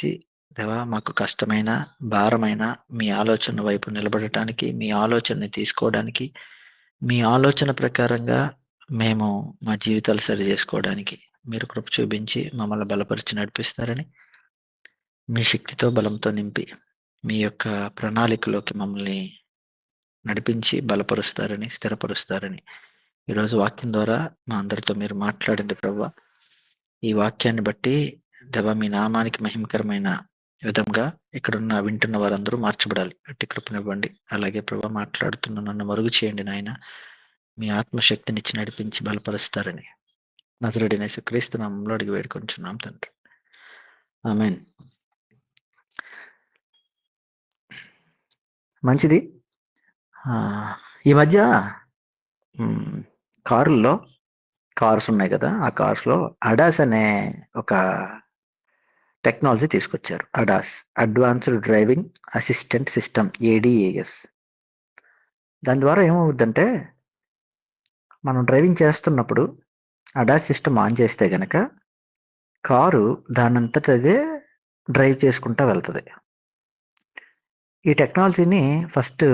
చేసి, దేవా మాకు కష్టమైన, భారమైన మీ ఆలోచన వైపు నిలబడటానికి, మీ ఆలోచనని తీసుకోవడానికి, మీ ఆలోచన ప్రకారంగా మేము మా జీవితాలు సరిజేసుకోవడానికి మీరు కృప చూపించి మమ్మల్ని బలపరిచి నడిపిస్తారని, మీ శక్తితో, బలంతో నింపి, మీ యొక్క ప్రణాళికలోకి మమ్మల్ని నడిపించి బలపరుస్తారని, స్థిరపరుస్తారని ఈరోజు వాక్యం ద్వారా మా అందరితో మీరు మాట్లాడండి ప్రభువా. ఈ వాక్యాన్ని బట్టి దేవా మీ నామానికి మహిమకరమైన విధంగా ఇక్కడున్న వింటున్న వారందరూ మార్చబడాలి. అట్టి కృపనివ్వండి. అలాగే ప్రభువా మాట్లాడుతున్న నన్ను మరుగు చేయండి నాయన. మీ ఆత్మశక్తినిచ్చి నడిపించి బలపరుస్తారని నజరేయుడైన యేసుక్రీస్తు నామములో అడిగి వేడుకొంచున్నాం తండ్రి. ఆమేన్. మంచిది. ఈ మధ్య కారుల్లో కార్స్ ఉన్నాయి కదా, ఆ కార్స్‌లో అడాస్ అనే ఒక టెక్నాలజీ తీసుకొచ్చారు. ADAS advanced driving assistant system, ఏడీఏఎస్. దాని ద్వారా ఏమవుద్దంటే, మనం డ్రైవింగ్ చేస్తున్నప్పుడు అడాస్ సిస్టమ్ ఆన్ చేస్తే గనక కారు దానంతట అదే డ్రైవ్ చేసుకుంటా వెళ్తది. ఈ టెక్నాలజీని ఫస్ట్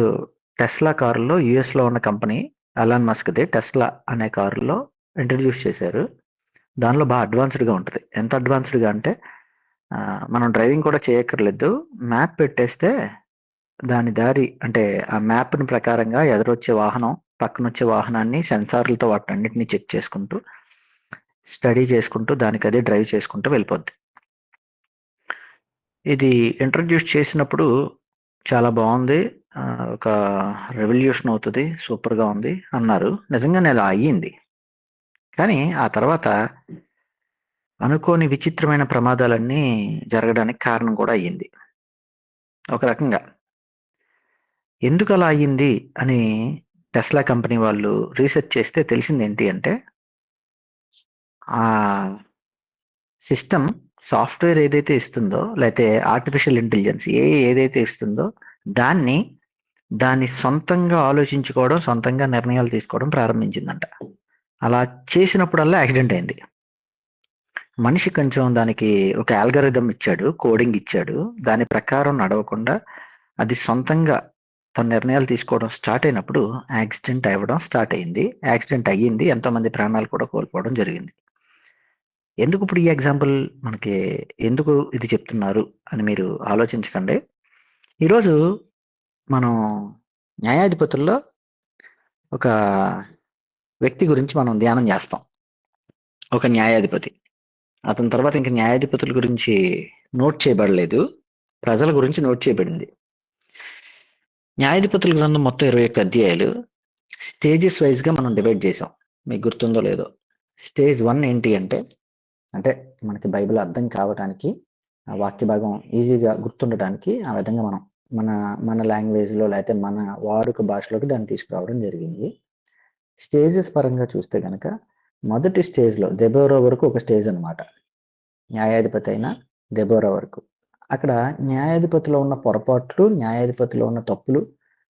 టెస్లా కారులో, యూఎస్‌లో ఉన్న కంపెనీ ఎలాన్ మస్క్‌ది టెస్లా అనే కారులో ఇంట్రడ్యూస్ చేశారు. దానిలో అడ్వాన్స్డ్‌గా ఉంటది. ఎంత అడ్వాన్స్డ్‌గా అంటే మనం డ్రైవింగ్ కూడా చేయక్కర్లేదు. మ్యాప్ పెట్టేస్తే దాని దారి అంటే ఆ మ్యాప్‌ని ప్రకారంగా ఎదురొచ్చే వాహనం, పక్కనొచ్చే వాహనాన్ని సెన్సార్లతో వాటన్నిటిని చెక్ చేసుకుంటూ, స్టడీ చేసుకుంటూ, దానికదే డ్రైవ్ చేసుకుంటూ వెళ్ళిపోద్ది. ఇది ఇంట్రడ్యూస్ చేసినప్పుడు చాలా బావుంది. ఒక రెవల్యూషన్ అవుతది. సూపర్‌గా ఉంది అన్నారు. నిజంగానే అలా అయ్యింది. కానీ ఆ తర్వాత అనుకోని విచిత్రమైన ప్రమాదాలన్నీ జరగడానికి కారణం కూడా అయ్యింది. ఒక రకంగా. ఎందుకలా అయ్యింది అని టెస్లా కంపెనీ వాళ్ళు రీసెర్చ్ చేస్తే తెలిసిందేంటి అంటే, ఆ సిస్టమ్ సాఫ్ట్‌వేర్ ఏదైతే ఇస్తుందో, లేతే ఆర్టిఫిషియల్ ఇంటెలిజెన్స్ ఏదైతే ఇస్తుందో, దాన్ని సొంతంగా ఆలోచించుకోవడం, సొంతంగా నిర్ణయాలు తీసుకోవడం ప్రారంభించిందంట. అలా చేసినప్పుడల్లా యాక్సిడెంట్ అయింది. మనిషి కొంచెం దానికి ఒక అల్గారిథం ఇచ్చాడు, కోడింగ్ ఇచ్చాడు. దాని ప్రకారం నడవకుండా అది సొంతంగా తన నిర్ణయాలు తీసుకోవడం స్టార్ట్ అయినప్పుడు యాక్సిడెంట్ అవ్వడం స్టార్ట్ అయింది. యాక్సిడెంట్ అయ్యింది. ఎంతోమంది ప్రాణాలు కూడా కోల్పోవడం జరిగింది. ఎందుకు ఇప్పుడు ఈ ఎగ్జాంపుల్ మనకి ఎందుకు ఇది చెప్తున్నారు అని మీరు ఆలోచించకండి. ఈరోజు మనం న్యాయాధిపతుల్లో ఒక వ్యక్తి గురించి మనం ధ్యానం చేస్తాం. ఒక న్యాయాధిపతి. అతని తర్వాత ఇంక న్యాయాధిపతుల గురించి నోట్ చేయబడలేదు. ప్రజల గురించి నోట్ చేయబడింది. న్యాయాధిపతుల గ్రంథం మొత్తం 21 అధ్యాయాలు. స్టేజెస్ వైజ్‌గా మనం డివైడ్ చేసాం. మీకు గుర్తుందో లేదో. స్టేజ్ 1 ఏంటి అంటే మనకి బైబిల్ అర్థం కావటానికి, ఆ వాక్య భాగం ఈజీగా గుర్తుండటానికి ఆ విధంగా మనం మన లాంగ్వేజ్‌లో లేతే మన వాడుక భాషలోకి దాన్ని తీసుకురావడం జరిగింది. స్టేజెస్ పరంగా చూస్తే గనక మొదటి స్టేజ్‌లో దెబోరా వరకు ఒక స్టేజ్ అన్నమాట. న్యాయాధిపతి అయిన దెబోరా వరకు. అక్కడ న్యాయాధిపతిలో ఉన్న పొరపాట్లు, న్యాయాధిపతిలో ఉన్న తప్పులు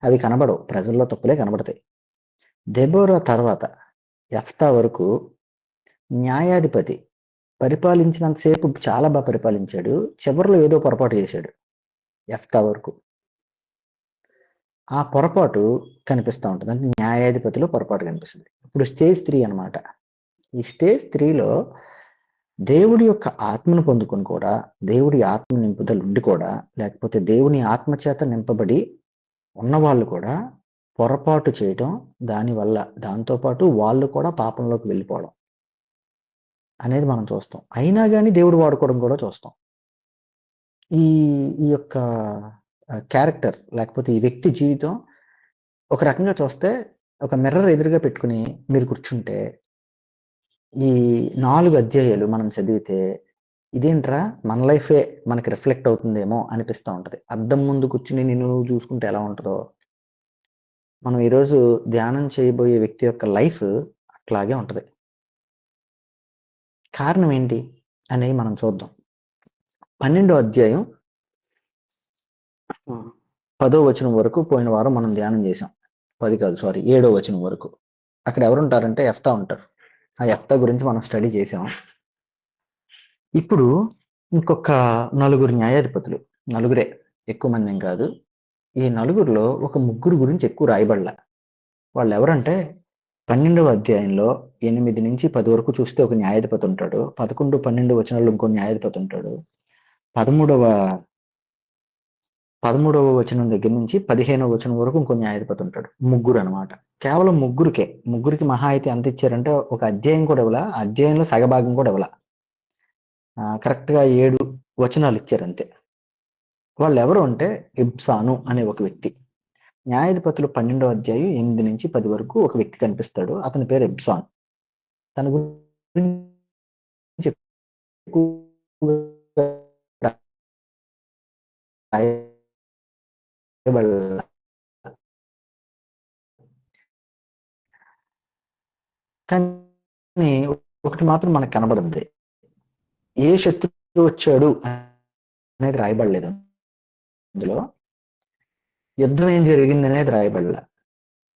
అవి కనబడవు. ప్రజల్లో తప్పులే కనబడతాయి. దెబోరా తర్వాత యెఫ్తా వరకు న్యాయాధిపతి పరిపాలించినంత సేపు చాలా పరిపాలించాడు. చివరిలో ఏదో పొరపాటు చేశాడు. యెఫ్తా వరకు. ఆ పొరపాటు కనిపిస్తా ఉంటది. అంటే న్యాయాధిపతిలో పొరపాటు కనిపిస్తది. ఇప్పుడు స్టేజ్ 3 అన్నమాట. ఈ స్టేజ్ 3లో దేవుడి యొక్క ఆత్మను పొందుకొని కూడా, దేవుడి ఆత్మ నింపుదల ఉండి కూడా, లేకపోతే దేవుని ఆత్మ చేత నింపబడి ఉన్నవాళ్ళు కూడా పొరపాటు చేయటం, దాంతో పాటు వాళ్ళు కూడా పాపంలోకి వెళ్ళిపోవడం అనేది మనం చూస్తాం. అయినా గాని దేవుడు వాడుకోవడం కూడా చూస్తాం. ఈ యొక్క క్యారెక్టర్ లేకపోతే ఈ వ్యక్తి జీవితం ఒక రకంగా చూస్తే ఒక మిర్రర్ ఎదురుగా పెట్టుకొని మీరు కూర్చుంటే, ఈ 4 అధ్యాయాలు మనం చదివితే ఇదేంట్రా మన లైఫే మనకి రిఫ్లెక్ట్ అవుతుందేమో అనిపిస్తా ఉంటది. అద్దం ముందు కూర్చుని నిన్ను నువ్వు చూసుకుంటే ఎలా ఉంటదో, మనం ఈరోజు ధ్యానం చేయబోయే వ్యక్తి యొక్క లైఫ్ అట్లాగే ఉంటది. కారణం ఏంటి అనేది మనం చూద్దాం. 12వ అధ్యాయం 10వ వచనం వరకు పోయిన వారం మనం ధ్యానం చేసాం. 7వ వచనం వరకు. అక్కడ ఎవరుంటారంటే యెఫ్తా ఉంటారు. ఆ యెఫ్తా గురించి మనం స్టడీ చేసాం. ఇప్పుడు ఇంకొక నలుగురు న్యాయాధిపతులు, నలుగురే, ఎక్కువ మంది ఏం కాదు. ఈ నలుగురిలో ఒక ముగ్గురు గురించి ఎక్కువ రాయబడల. వాళ్ళు ఎవరంటే 12వ అధ్యాయంలో 8 నుంచి 10 వరకు చూస్తే ఒక న్యాయాధిపతి ఉంటాడు. 11, 12 వచనాల్లో ఇంకో న్యాయాధిపతి ఉంటాడు. 13వ వచనం దగ్గర నుంచి 15వ వచనం వరకు ఇంకో న్యాయాధిపతి ఉంటాడు. ముగ్గురు అనమాట. కేవలం ముగ్గురికి మహా అయితే ఎంత ఇచ్చారంటే ఒక అధ్యాయం కూడా ఇవ్వాల, అధ్యాయంలో సగభాగం కూడా ఇవ్వాల. కరెక్ట్గా 7 వచనాలు ఇచ్చారు అంతే. వాళ్ళు ఎవరు అంటే ఇబ్సాను అనే ఒక వ్యక్తి. న్యాయాధిపతులు 12వ అధ్యాయం 8 నుంచి 10 వరకు ఒక వ్యక్తి కనిపిస్తాడు. అతని పేరు ఇబ్సాన్. తన గురించి ఎక్కువగా రాయబడల. కానీ ఒకటి మాత్రం మనకు కనబడుద్ది, ఏ శత్రువు వచ్చాడు అనేది రాయబడలేదు అందులో, యుద్ధం ఏం జరిగింది అనేది రాయబడలే.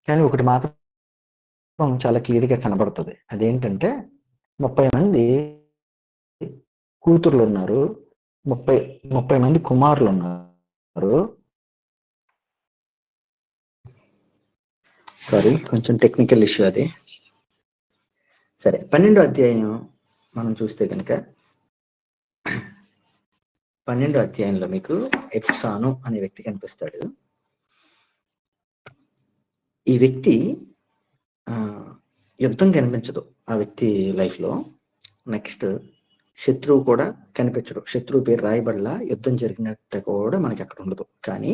కానీ ఒకటి మాత్రం చాలా క్లియర్గా కనబడుతుంది, అదేంటంటే 30 మంది కూతుర్లు ఉన్నారు, 30 మంది కుమారులు ఉన్నారు. సారీ, కొంచెం టెక్నికల్ ఇష్యూ అది. సరే, 12వ అధ్యాయం మనం చూస్తే కనుక 12వ అధ్యాయంలో మీకు ఎప్సాను అనే వ్యక్తి కనిపిస్తాడు. ఈ వ్యక్తి యుద్ధం కనిపించదు ఆ వ్యక్తి లైఫ్లో. నెక్స్ట్ శత్రువు కూడా కనిపించడు, శత్రువు పేరు రాయబడలా, యుద్ధం జరిగినట్టు కూడా మనకి అక్కడ ఉండదు. కానీ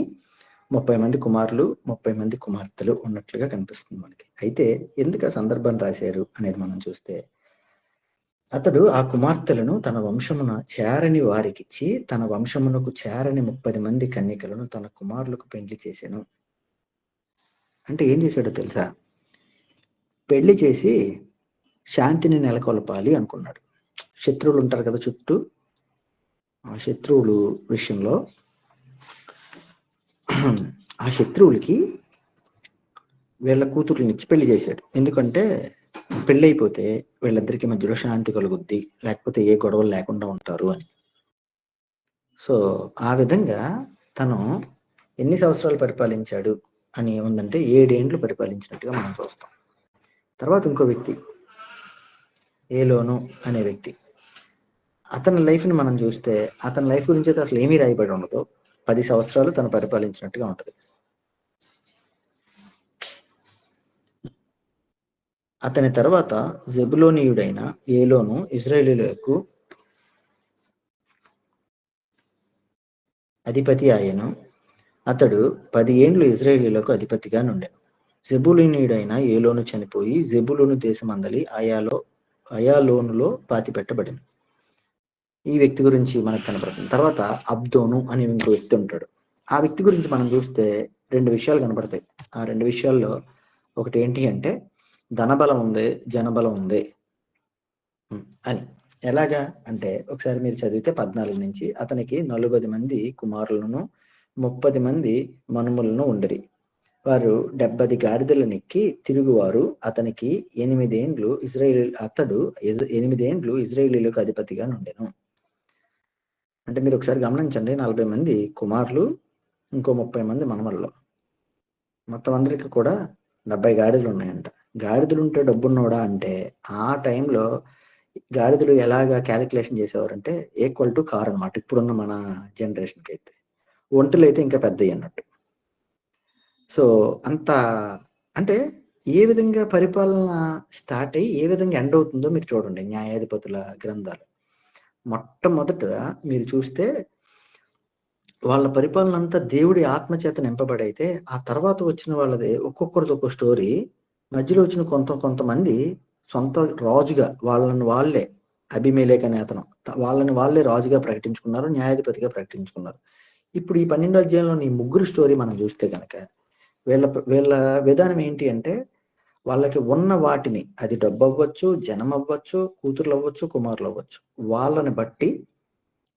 30 మంది కుమారులు, 30 మంది కుమార్తెలు ఉన్నట్లుగా కనిపిస్తుంది మనకి. అయితే ఎందుకు ఆ సందర్భాన్ని రాశారు అనేది మనం చూస్తే, అతడు ఆ కుమార్తెలను తన వంశమున చేరని వారికిచ్చి తన వంశమునకు చేరని 30 మంది కన్యకలను తన కుమారులకు పెండ్లి చేశాను. అంటే ఏం చేశాడో తెలుసా? పెళ్లి చేసి శాంతిని నెలకొల్పాలి అనుకున్నాడు. శత్రువులు ఉంటారు కదా చుట్టూ, ఆ శత్రువులు విషయంలో ఆ శత్రువులకి వీళ్ళ కూతుర్నిచ్చి పెళ్లి చేశాడు. ఎందుకంటే పెళ్ళి అయిపోతే వీళ్ళిద్దరికి మధ్యలో శాంతి కలుగుద్ది, లేకపోతే ఏ గొడవలు లేకుండా ఉంటారు అని. సో ఆ విధంగా తను ఎన్ని సంవత్సరాలు పరిపాలించాడు అని ఏముందంటే 7 ఏండ్లు పరిపాలించినట్టుగా మనం చూస్తాం. తర్వాత ఇంకో వ్యక్తి ఏలోను అనే వ్యక్తి, అతని లైఫ్ని మనం చూస్తే అతని లైఫ్ గురించి అయితే అసలు ఏమీ రాయబడి ఉండదు. 10 సంవత్సరాలు తను పరిపాలించినట్టుగా ఉంటుంది. అతని తర్వాత జెబులోనీయుడైన ఏలోను ఇశ్రాయేలీయులకు అధిపతి ఆయను. అతడు 10 ఏండ్లు ఇశ్రాయేలీయులకు అధిపతిగా నుండెను. జెబులూనీయుడైన ఏలోను చనిపోయి జెబులూను దేశమందలి అయాలోనులో పాతిపెట్టబడింది. ఈ వ్యక్తి గురించి మనకు కనబడుతుంది. తర్వాత అబ్దోను అనే ఇంకో వ్యక్తి ఉంటాడు. ఆ వ్యక్తి గురించి మనం చూస్తే 2 విషయాలు కనబడతాయి. ఆ 2 విషయాల్లో ఒకటి ఏంటి అంటే ధనబలం ఉంది, జనబలం ఉంది అని. ఎలాగా అంటే ఒకసారి మీరు చదివితే 14 నుంచి, అతనికి 40 మంది కుమారులను 30 మంది మనుమలను ఉండరి. వారు 70 గాడిదలనెక్కి తిరుగువారు. అతనికి 8 ఏండ్లు ఇశ్రాయేలీయులకు అధిపతిగా నుండెను. అంటే మీరు ఒకసారి గమనించండి, 40 మంది కుమారులు, ఇంకో 30 మంది మనమల్లో, మొత్తం అందరికి కూడా 70 గాడిదలు ఉన్నాయంట. గాడిదలు ఉంటే డబ్బున్నోడా అంటే ఆ టైంలో గాడిదలు ఎలాగా క్యాలిక్యులేషన్ చేసేవారంటే ఈక్వల్ టు కార్ అనమాట. ఇప్పుడున్న మన జనరేషన్కి అయితే ఒంటెలు అయితే ఇంకా పెద్దవి అన్నట్టు. సో అంత అంటే ఏ విధంగా పరిపాలన స్టార్ట్ అయ్యి ఏ విధంగా ఎండ్ అవుతుందో మీరు చూడండి న్యాయాధిపతుల గ్రంథాలు. మొట్టమొదట మీరు చూస్తే వాళ్ళ పరిపాలన అంతా దేవుడి ఆత్మచేత నింపబడైతే ఆ తర్వాత వచ్చిన వాళ్ళది ఒక్కొక్కరిది ఒక్కొక్క స్టోరీ. మధ్యలో వచ్చిన కొంతమంది సొంత రాజుగా వాళ్ళే అబీమెలెకు అనే అతను వాళ్ళే రాజుగా ప్రకటించుకున్నారు, న్యాయాధిపతిగా ప్రకటించుకున్నారు. ఇప్పుడు ఈ 12వ అధ్యాయంలో ఈ ముగ్గురు స్టోరీ మనం చూస్తే కనుక వీళ్ళ విధానం ఏంటి అంటే వాళ్ళకి ఉన్న వాటిని, అది డబ్బు అవ్వచ్చు, జనం అవ్వచ్చు, కూతుర్లు అవ్వచ్చు, కుమారులు అవ్వచ్చు, వాళ్ళని బట్టి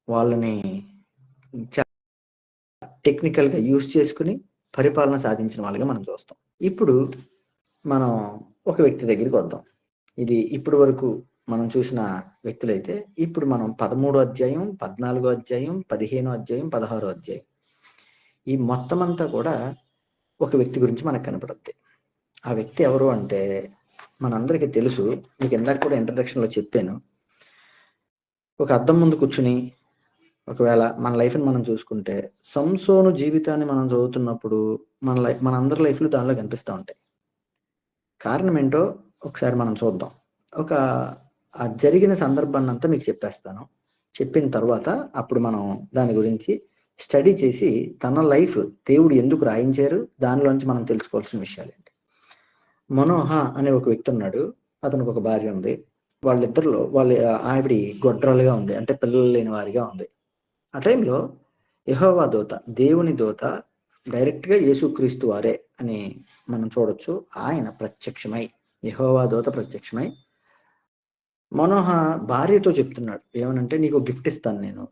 వాళ్ళని టెక్నికల్గా యూజ్ చేసుకుని పరిపాలన సాధించిన వాళ్ళగా మనం చూస్తాం. ఇప్పుడు మనం ఒక వ్యక్తి దగ్గరికి వద్దాం. ఇది ఇప్పటి వరకు మనం చూసిన వ్యక్తులైతే ఇప్పుడు మనం 13 అధ్యాయం, 14 అధ్యాయం, 15 అధ్యాయం, 16 అధ్యాయం ఈ మొత్తం అంతా కూడా ఒక వ్యక్తి గురించి మనకు కనపడుద్ది. ఆ వ్యక్తి ఎవరు అంటే మనందరికీ తెలుసు. మీకు ఇందాక కూడా ఇంట్రడక్షన్లో చెప్పాను. ఒక అద్దం ముందు కూర్చుని ఒకవేళ మన లైఫ్ని మనం చూసుకుంటే సంసోను జీవితాన్ని మనం చదువుతున్నప్పుడు మన అందరి లైఫ్లు దానిలో కనిపిస్తూ ఉంటాయి. కారణం ఏంటో ఒకసారి మనం చూద్దాం. ఆ జరిగిన సందర్భాన్ని అంతా మీకు చెప్పేస్తాను. చెప్పిన తర్వాత అప్పుడు మనం దాని గురించి స్టడీ చేసి తన లైఫ్ దేవుడు ఎందుకు రాయించారు దానిలోంచి మనం తెలుసుకోవాల్సిన విషయాలు ఏంటి. మనోహ అనే ఒక వ్యక్తి ఉన్నాడు. అతనికి ఒక భార్య ఉంది. వాళ్ళిద్దరిలో ఆవిడ గొడ్రాలుగా ఉంది, అంటే పిల్లలు లేని వారిగా ఉంది. ఆ టైంలో యెహోవా దూత, దేవుని దూత డైరెక్ట్గా యేసుక్రీస్తు వారే అని మనం చూడొచ్చు. ఆయన ప్రత్యక్షమై, యెహోవా దూత ప్రత్యక్షమై మనోహ భార్యతో చెప్తున్నాడు. ఏమనంటే, నీకు గిఫ్ట్ ఇస్తాను నేను,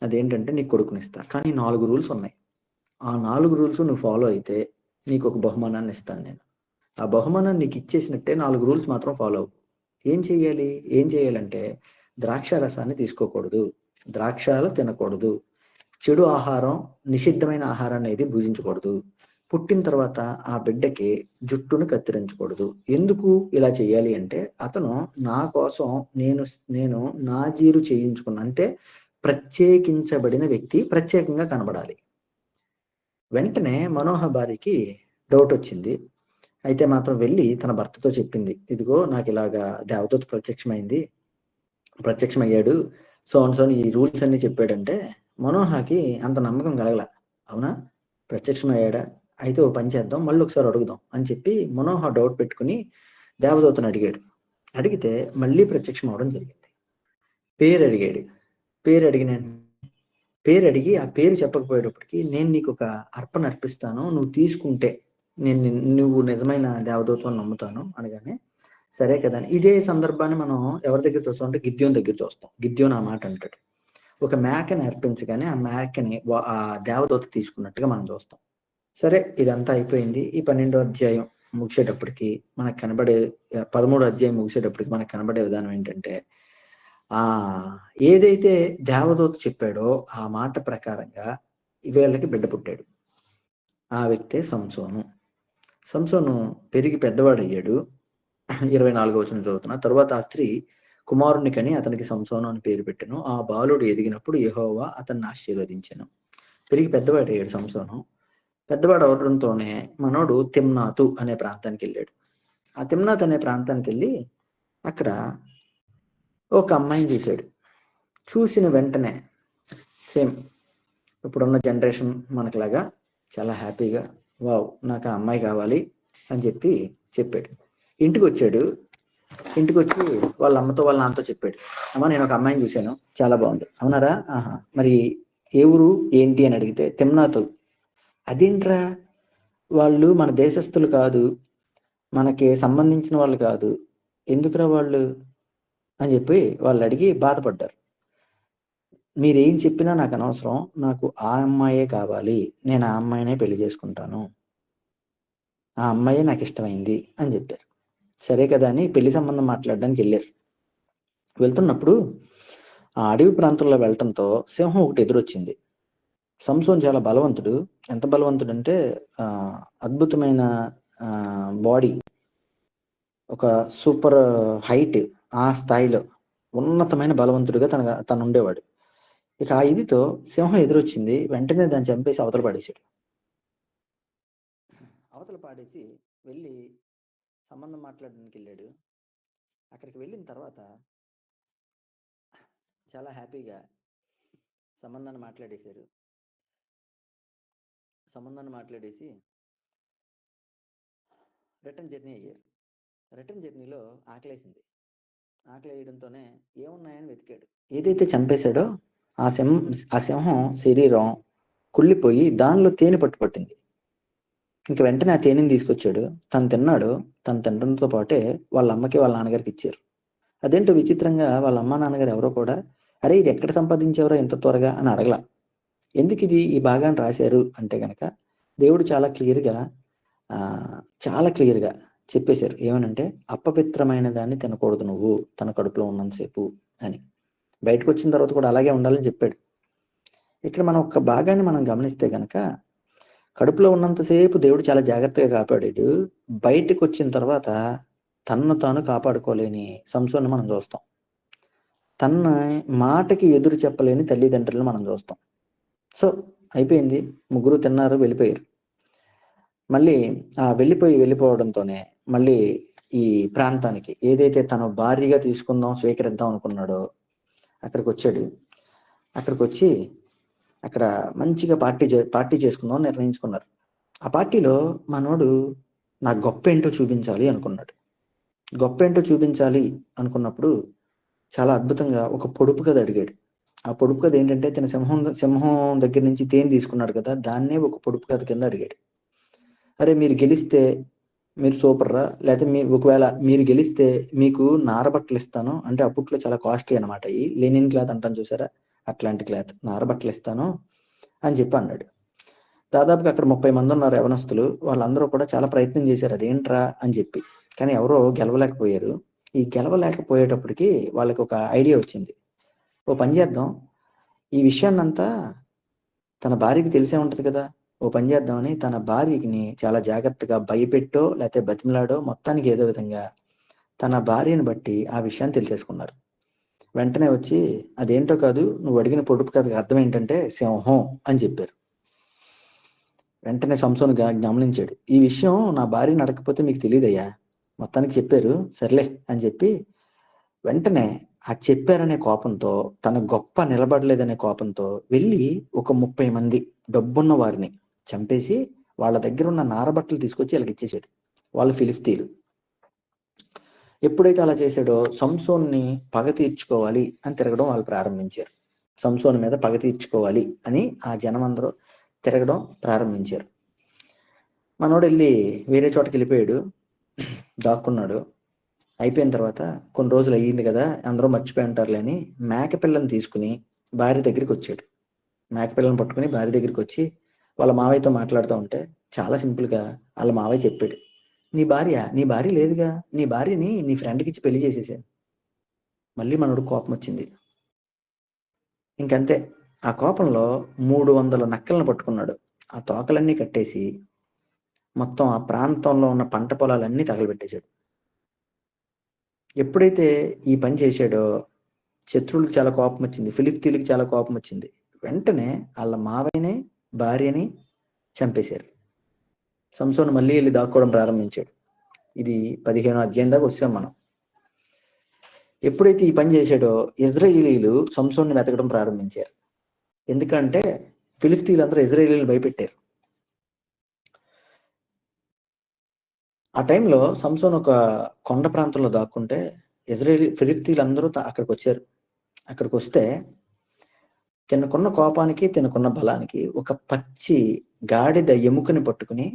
అదేంటంటే నీకు కొడుకునిస్తా, కానీ 4 రూల్స్ ఉన్నాయి. ఆ 4 రూల్స్ నువ్వు ఫాలో అయితే నీకు ఒక బహుమానాన్ని ఇస్తాను నేను. ఆ బహుమానాన్ని నీకు ఇచ్చేసినట్టే 4 రూల్స్ మాత్రం ఫాలో అవ్వు. ఏం చేయాలంటే ద్రాక్ష రసాన్ని తీసుకోకూడదు, ద్రాక్షాలు తినకూడదు, చెడు ఆహారం, నిషిద్ధమైన ఆహారాన్ని ఏది భుజించకూడదు, పుట్టిన తర్వాత ఆ బిడ్డకి జుట్టును కత్తిరించకూడదు. ఎందుకు ఇలా చేయాలి అంటే అతను నా కోసం నేను నాజీరు చేయించుకున్నా, అంటే ప్రత్యేకించబడిన వ్యక్తి ప్రత్యేకంగా కనబడాలి. వెంటనే మనోహ భార్యకి డౌట్ వచ్చింది. అయితే మాత్రం వెళ్ళి తన భర్తతో చెప్పింది, ఇదిగో నాకు ఇలాగా దేవదూత ప్రత్యక్షమయ్యాడు, సోని ఈ రూల్స్ అన్ని చెప్పాడంటే మనోహకి అంత నమ్మకం కలగల. అవునా, ప్రత్యక్షమయ్యాడా, అయితే ఓ పని చేద్దాం, మళ్ళీ ఒకసారి అడుగుదాం అని చెప్పి మనోహ డౌట్ పెట్టుకుని దేవదూతను అడిగాడు. అడిగితే మళ్ళీ ప్రత్యక్షం అవడం జరిగింది. పేరు అడిగి ఆ పేరు చెప్పకపోయేటప్పటికి, నేను నీకు ఒక అర్పణ అర్పిస్తాను, నువ్వు తీసుకుంటే నువ్వు నిజమైన దేవదూతను నమ్ముతాను అనగానే, సరే కదా. ఇదే సందర్భాన్ని మనం ఎవరి దగ్గర చూస్తాం అంటే గిద్యోన్ దగ్గర చూస్తాం. గిద్యోన్ ఆ మాట అంటాడు. ఒక మేకని అర్పించగానే ఆ మేకని ఆ దేవదూత తీసుకున్నట్టుగా మనం చూస్తాం. సరే, ఇదంతా అయిపోయింది. ఈ 12వ అధ్యాయం ముగిసేటప్పటికి మనకు కనబడే 13వ అధ్యాయం ముగిసేటప్పటికి మనకు కనబడే విధానం ఏంటంటే, ఏదైతే దేవదూత చెప్పాడో ఆ మాట ప్రకారంగా వీళ్ళకి బిడ్డ పుట్టాడు. ఆ వ్యక్తే సంసోను పెరిగి పెద్దవాడయ్యాడు. 24వ వచనం చదువుతున్నా. తరువాత ఆ స్త్రీ కుమారుని కని అతనికి సంసోను అని పేరు పెట్టెను. ఆ బాలుడు ఎదిగినప్పుడు యెహోవా అతన్ని ఆశీర్వదించెను. పెరిగి పెద్దవాడయ్యాడు సంసోను. పెద్దవాడు అవడంతోనే మనోడు తిమ్నాతు అనే ప్రాంతానికి వెళ్ళాడు. ఆ తిమ్నాత్ అనే ప్రాంతానికి వెళ్ళి అక్కడ ఒక అమ్మాయిని చూశాడు. చూసిన వెంటనే సేమ్ ఇప్పుడున్న జనరేషన్ మనకులాగా చాలా హ్యాపీగా, వావ్ నాకు ఆ అమ్మాయి కావాలి అని చెప్పాడు. ఇంటికి వచ్చి వాళ్ళ అమ్మతో వాళ్ళ నాన్నతో చెప్పాడు, అమ్మ నేను ఒక అమ్మాయిని చూశాను, చాలా బాగుంది. అవునారా, ఆహా, మరి ఏ ఊరు ఏంటి అని అడిగితే తిమ్నాతు. అదేంట్రా, వాళ్ళు మన దేశస్థులు కాదు, మనకి సంబంధించిన వాళ్ళు కాదు, ఎందుకురా వాళ్ళు అని చెప్పి వాళ్ళు అడిగి బాధపడ్డారు. మీరేం చెప్పినా నాకు అనవసరం, నాకు ఆ అమ్మాయే కావాలి, నేను ఆ అమ్మాయినే పెళ్లి చేసుకుంటాను, ఆ అమ్మాయే నాకు ఇష్టమైంది అని చెప్పారు. సరే కదా అని పెళ్లి సంబంధం మాట్లాడడానికి వెళ్ళారు. వెళ్తున్నప్పుడు ఆ అడవి ప్రాంతంలో వెళ్ళటంతో సింహం ఒకటి ఎదురొచ్చింది. సంసోన్ చాలా బలవంతుడు. ఎంత బలవంతుడు అంటే అద్భుతమైన బాడీ, ఒక సూపర్ హైట్, ఆ స్థాయిలో ఉన్నతమైన బలవంతుడిగా తను ఉండేవాడు. ఇక ఆ ఇదితో సింహం ఎదురొచ్చింది. వెంటనే దాన్ని చంపేసి అవతల పాడేశాడు. అవతల పాడేసి వెళ్ళి సంబంధం మాట్లాడడానికి వెళ్ళాడు. అక్కడికి వెళ్ళిన తర్వాత చాలా హ్యాపీగా సంబంధాన్ని మాట్లాడేసి రిటర్న్ జర్నీ అయ్యారు. రిటర్న్ జర్నీలో ఆకలేసింది. ఆకలేయడంతోనే ఏమున్నాయని వెతికాడు. ఏదైతే చంపేశాడో ఆ సింహం శరీరం కుళ్ళిపోయి దానిలో తేనె పట్టింది. ఇంక వెంటనే ఆ తేనెని తీసుకొచ్చాడు. తను తిన్నాడు. తను తినడంతో పాటే వాళ్ళ అమ్మకి వాళ్ళ నాన్నగారికి ఇచ్చారు. అదేంటో విచిత్రంగా వాళ్ళ అమ్మ నాన్నగారు ఎవరో కూడా, అరే ఇది ఎక్కడ సంపాదించారో ఇంత త్వరగా అని అడగల. ఎందుకు ఇది ఈ భాగాన్ని రాశారు అంటే కనుక, దేవుడు చాలా క్లియర్గా చెప్పేశారు. ఏమనంటే, అపవిత్రమైన దాన్ని తినకూడదు నువ్వు తన కడుపులో ఉన్నంతసేపు అని. బయటకు వచ్చిన తర్వాత కూడా అలాగే ఉండాలని చెప్పాడు. ఇక్కడ మనం ఒక భాగాన్ని మనం గమనిస్తే గనక, కడుపులో ఉన్నంతసేపు దేవుడు చాలా జాగ్రత్తగా కాపాడాడు. బయటకు వచ్చిన తర్వాత తన్ను తాను కాపాడుకోలేని సంసోన్ని మనం చూస్తాం. తన మాటకి ఎదురు చెప్పలేని తల్లిదండ్రులను మనం చూస్తాం. సో అయిపోయింది, ముగ్గురు తిన్నారు, వెళ్ళిపోయారు. మళ్ళీ వెళ్ళిపోవడంతోనే మళ్ళీ ఈ ప్రాంతానికి ఏదైతే తను భారీగా తీసుకుందాం స్వీకరిద్దాం అనుకున్నాడో అక్కడికి వచ్చాడు. అక్కడికి వచ్చి అక్కడ మంచిగా పార్టీ చేసుకుందాం అని నిర్ణయించుకున్నారు. ఆ పార్టీలో మనోడు నా గొప్ప ఏంటో చూపించాలి అనుకున్నాడు. గొప్ప ఏంటో చూపించాలి అనుకున్నప్పుడు చాలా అద్భుతంగా ఒక పొడుపు కథ అడిగాడు. ఆ పొడుపు కథ ఏంటంటే, తన సింహం దగ్గర నుంచి తేనె తీసుకున్నాడు కదా, దాన్నే ఒక పొడుపు కథ కింద అడిగాడు. అరే మీరు గెలిస్తే మీరు సూపర్రా, లేకపోతే ఒకవేళ మీరు గెలిస్తే మీకు నారబట్టలు ఇస్తాను, అంటే అప్పట్లో చాలా కాస్ట్లీ అనమాట, ఈ లెనిన్ క్లాత్ అంటాను చూసారా, అట్లాంటి క్లాత్, నారబట్టలు ఇస్తాను అని చెప్పి అన్నాడు. దాదాపుగా అక్కడ 30 మంది ఉన్నారు యవనస్తులు. వాళ్ళందరూ కూడా చాలా ప్రయత్నం చేశారు అదేంట్రా అని చెప్పి, కానీ ఎవరో గెలవలేకపోయారు. ఈ గెలవలేకపోయేటప్పటికి వాళ్ళకి ఒక ఐడియా వచ్చింది. ఓ పని చేద్దాం, ఈ విషయాన్నంతా తన భార్యకి తెలిసే ఉంటది కదా, ఓ పని చేద్దామని తన భార్యని చాలా జాగ్రత్తగా భయపెట్టో లేకపోతే బతిమలాడో, మొత్తానికి ఏదో విధంగా తన భార్యను బట్టి ఆ విషయాన్ని తెలిసేసుకున్నారు. వెంటనే వచ్చి, అదేంటో కాదు, నువ్వు అడిగిన పొడుపు కథకి అర్థం ఏంటంటే సింహం అని చెప్పారు. వెంటనే సంసోను గమనించాడు, ఈ విషయం నా భార్యని అడగకపోతే మీకు తెలియదయ్యా, మొత్తానికి చెప్పారు, సర్లే అని చెప్పి వెంటనే ఆ చెప్పారనే కోపంతో, తన గొప్ప నిలబడలేదనే కోపంతో వెళ్ళి ఒక 30 మంది డబ్బున్న వారిని చంపేసి వాళ్ళ దగ్గర ఉన్న నారబట్టలు తీసుకొచ్చి వాళ్ళకి ఇచ్చేసాడు. వాళ్ళు ఫిలిస్తీన్లు. ఎప్పుడైతే అలా చేశాడో సంసోన్ని పగ తీర్చుకోవాలి అని తిరగడం వాళ్ళు ప్రారంభించారు. సంసోన్ మీద పగ తీర్చుకోవాలి అని ఆ జనం అందరూ తిరగడం ప్రారంభించారు. మనోడు వెళ్ళి వేరే చోటకి వెళ్ళిపోయాడు, దాక్కున్నాడు. అయిపోయిన తర్వాత కొన్ని రోజులు అయ్యింది కదా, అందరూ మర్చిపోయి ఉంటారులే అని మేకపిల్లని తీసుకుని భార్య దగ్గరికి వచ్చాడు. మేకపిల్లని పట్టుకుని భార్య దగ్గరికి వచ్చి వాళ్ళ మావయ్యతో మాట్లాడుతూ ఉంటే చాలా సింపుల్గా వాళ్ళ మావయ్య చెప్పాడు, నీ భార్య లేదుగా, నీ భార్యని నీ ఫ్రెండ్కి ఇచ్చి పెళ్లి చేసేసాను. మళ్ళీ మనోడు కోపం వచ్చింది. ఇంకంతే, ఆ కోపంలో 300 నక్కలను పట్టుకున్నాడు. ఆ తోకలన్నీ కట్టేసి మొత్తం ఆ ప్రాంతంలో ఉన్న పంట పొలాలన్నీ తగలబెట్టేశాడు. ఎప్పుడైతే ఈ పని చేశాడో శత్రువులకు చాలా కోపం వచ్చింది, ఫిలిస్తీన్లకు చాలా కోపం వచ్చింది. వెంటనే వాళ్ళ మావయ్యని భార్యని చంపేశారు. సంసోను మళ్ళీ వెళ్ళి దాక్కోవడం ప్రారంభించాడు. ఇది 15వ అధ్యాయం దాకా వచ్చాం మనం. ఎప్పుడైతే ఈ పని చేశాడో ఇజ్రాయేలీలు సంసోన్ని వెతకడం ప్రారంభించారు. ఎందుకంటే ఫిలిస్తీన్లందరూ ఇజ్రాయేలీలు భయపెట్టారు. ఆ టైంలో సంసోన్ ఒక కొండ ప్రాంతంలో దాక్కుంటే ఫిలిస్తీన్లందరూ అక్కడికి వచ్చారు. అక్కడికి వస్తే తినకున్న కోపానికి, తినకున్న బలానికి ఒక పచ్చి గాడిద ఎముకని పట్టుకుని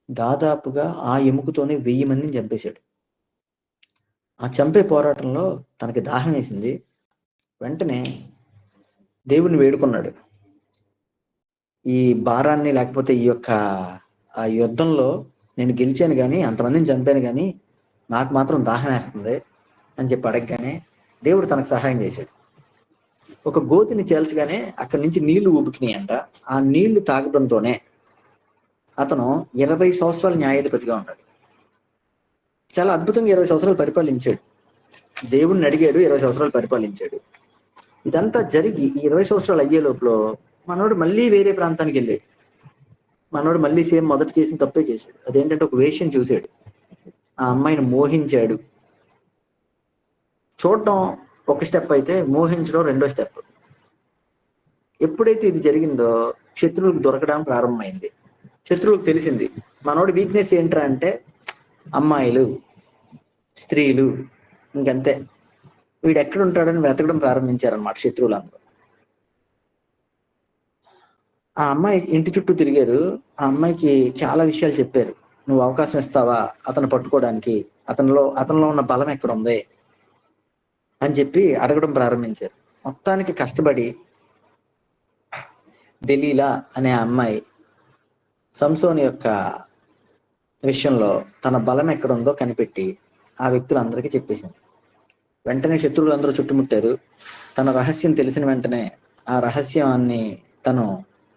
దాదాపుగా ఆ ఎముకతోనే 1000 మందిని చంపేశాడు. ఆ చంపే పోరాటంలో తనకి దాహం వేసింది. వెంటనే దేవుణ్ణి వేడుకున్నాడు, ఈ భారాన్ని లేకపోతే ఈ యొక్క ఆ యుద్ధంలో నేను గెలిచాను కానీ, అంతమందిని చంపాను కానీ నాకు మాత్రం దాహం వేస్తుంది అని చెప్పి అడగగానే దేవుడు తనకు సహాయం చేశాడు. ఒక గోతిని చేల్చగానే అక్కడి నుంచి నీళ్లు ఉబికినాయి అంట. ఆ నీళ్లు తాగడంతోనే అతను 20 సంవత్సరాలు న్యాయాధిపతిగా ఉన్నాడు. చాలా అద్భుతంగా 20 సంవత్సరాలు పరిపాలించాడు. దేవుణ్ణి అడిగాడు, 20 సంవత్సరాలు పరిపాలించాడు. ఇదంతా జరిగి 20 సంవత్సరాలు అయ్యే లోపల మనోడు మళ్ళీ వేరే ప్రాంతానికి వెళ్ళాడు. మనోడు మళ్ళీ సేమ్ మొదట చేసిన తప్పే చేశాడు. అదేంటంటే ఒక వేష్యం చూశాడు, ఆ అమ్మాయిని మోహించాడు. చూడటం ఒక స్టెప్ అయితే మోహించడం రెండో స్టెప్. ఎప్పుడైతే ఇది జరిగిందో శత్రువులకు దొరకడం ప్రారంభమైంది. శత్రువులకు తెలిసింది మనోడి వీక్నెస్ ఏంట్రా అంటే అమ్మాయిలు, స్త్రీలు, ఇంకంతే, వీడు ఎక్కడ ఉంటాడని వెతకడం ప్రారంభించారనమాట శత్రువులందరూ. ఆ అమ్మాయి ఇంటి చుట్టూ తిరిగారు. ఆ అమ్మాయికి చాలా విషయాలు చెప్పారు. నువ్వు అవకాశం ఇస్తావా అతను పట్టుకోవడానికి, అతనిలో ఉన్న బలం ఎక్కడ ఉంది అని చెప్పి అడగడం ప్రారంభించారు. మొత్తానికి కష్టపడి దెలీలా అనే అమ్మాయి సంసోని యొక్క విషయంలో తన బలం ఎక్కడుందో కనిపెట్టి ఆ వ్యక్తులందరికీ చెప్పేసింది. వెంటనే శత్రువులందరూ చుట్టుముట్టారు. తన రహస్యం తెలిసిన వెంటనే, ఆ రహస్యాన్ని తను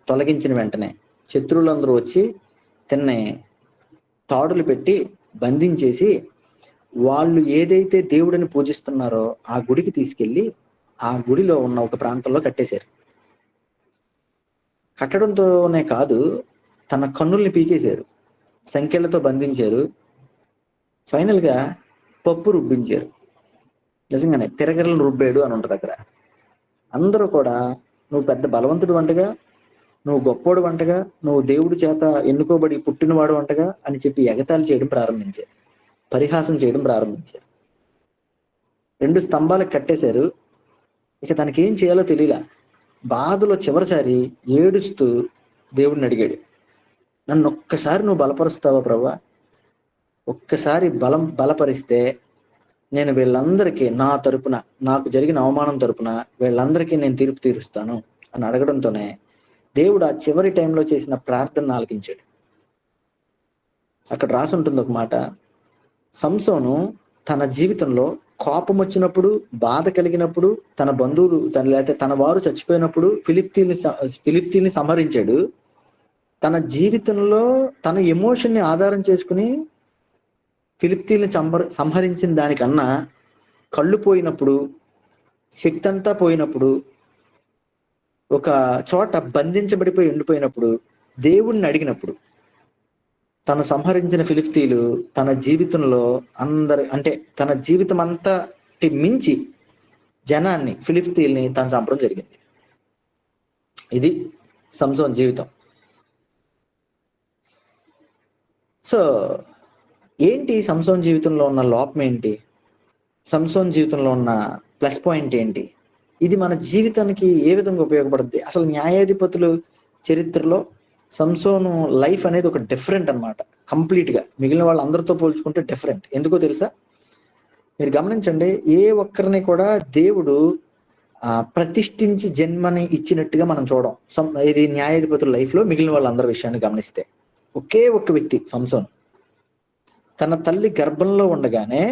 తొలగించిన వెంటనే శత్రువులందరూ వచ్చి తిన్నే తాడులు పెట్టి బంధించేసి, వాళ్ళు ఏదైతే దేవుడిని పూజిస్తున్నారో ఆ గుడికి తీసుకెళ్లి ఆ గుడిలో ఉన్న ఒక ప్రాంతంలో కట్టేశారు. కట్టడంతోనే కాదు, తన కన్నుల్ని పీకేశారు, సంఖ్యలతో బంధించారు, ఫైనల్ గా పప్పు రుబ్బించారు. నిజంగానే తిరగరలు రుబ్బాడు అని ఉంటది అక్కడ. అందరూ కూడా నువ్వు పెద్ద బలవంతుడు వంటగా, నువ్వు గొప్పోడు వంటగా, నువ్వు దేవుడి చేత ఎన్నుకోబడి పుట్టినవాడు వంటగా అని చెప్పి ఎగతాళి చేయడం ప్రారంభించారు, పరిహాసం చేయడం ప్రారంభించారు. 2 స్తంభాలకు కట్టేశారు. ఇక తనకి ఏం చేయాలో తెలియలా. బాధలో చివరిసారి ఏడుస్తూ దేవుడిని అడిగాడు, నన్ను ఒక్కసారి నువ్వు బలపరుస్తావా ప్రభా? ఒక్కసారి బలపరిస్తే నేను వీళ్ళందరికీ నా తరపున, నాకు జరిగిన అవమానం తరపున వీళ్ళందరికీ నేను తీర్పు తీరుస్తాను అని అడగడంతోనే దేవుడు ఆ చివరి టైంలో చేసిన ప్రార్థన ఆలకించాడు. అక్కడ రాసి ఉంటుంది ఒక మాట, సంసోను తన జీవితంలో కోపం వచ్చినప్పుడు, బాధ కలిగినప్పుడు, తన బంధువులు లేకపోతే తన వారు చచ్చిపోయినప్పుడు ఫిలిప్తీల్ని సంహరించాడు. తన జీవితంలో తన ఎమోషన్ని ఆధారం చేసుకుని ఫిలిప్తీల్ని సంహరించిన దానికన్నా కళ్ళు పోయినప్పుడు, శక్తి అంతా పోయినప్పుడు, ఒక చోట బంధించబడిపోయి ఉండిపోయినప్పుడు దేవుణ్ణి అడిగినప్పుడు తను సంహరించిన ఫిలిప్తీలు తన జీవితంలో తన జీవితం అంతటి మించి జనాన్ని, ఫిలిప్తీల్ని తను చంపడం జరిగింది. ఇది సంసోన్ జీవితం. సో ఏంటి సంసోన్ జీవితంలో ఉన్న లోపం ఏంటి? సంసోన్ జీవితంలో ఉన్న ప్లస్ పాయింట్ ఏంటి? ఇది మన జీవితానికి ఏ విధంగా ఉపయోగపడుద్ది? అసలు న్యాయాధిపతులు చరిత్రలో సంసోను లైఫ్ అనేది ఒక డిఫరెంట్ అనమాట. కంప్లీట్గా మిగిలిన వాళ్ళందరితో పోల్చుకుంటే డిఫరెంట్. ఎందుకో తెలుసా? మీరు గమనించండి, ఏ ఒక్కరిని కూడా దేవుడు ప్రతిష్ఠించి జన్మని ఇచ్చినట్టుగా మనం చూడం. ఇది న్యాయాధిపతుల లైఫ్లో మిగిలిన వాళ్ళందరి విషయాన్ని గమనిస్తే ఒకే ఒక్క వ్యక్తి సంసోను. తన తల్లి గర్భంలో ఉండగానే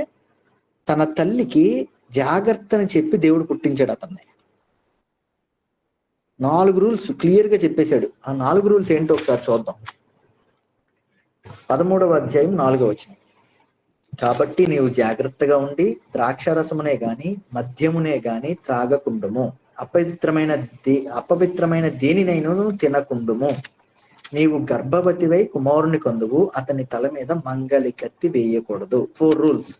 తన తల్లికి జాగ్రత్తని చెప్పి దేవుడు పుట్టించాడు అతన్ని. 4 రూల్స్ క్లియర్ గా చెప్పేశాడు. ఆ 4 రూల్స్ ఏంటో ఒకసారి చూద్దాం. 13వ అధ్యాయం 4వ వచనం. కాబట్టి నీవు జాగ్రత్తగా ఉండి ద్రాక్షారసమునే గాని మద్యమునే గాని త్రాగకుండుము, అపవిత్రమైన దేనినైనా తినకుండుము. నీవు గర్భవతివై కుమారుని కందువు, అతని తల మీద మంగలి కత్తి వేయకూడదు. 4 రూల్స్.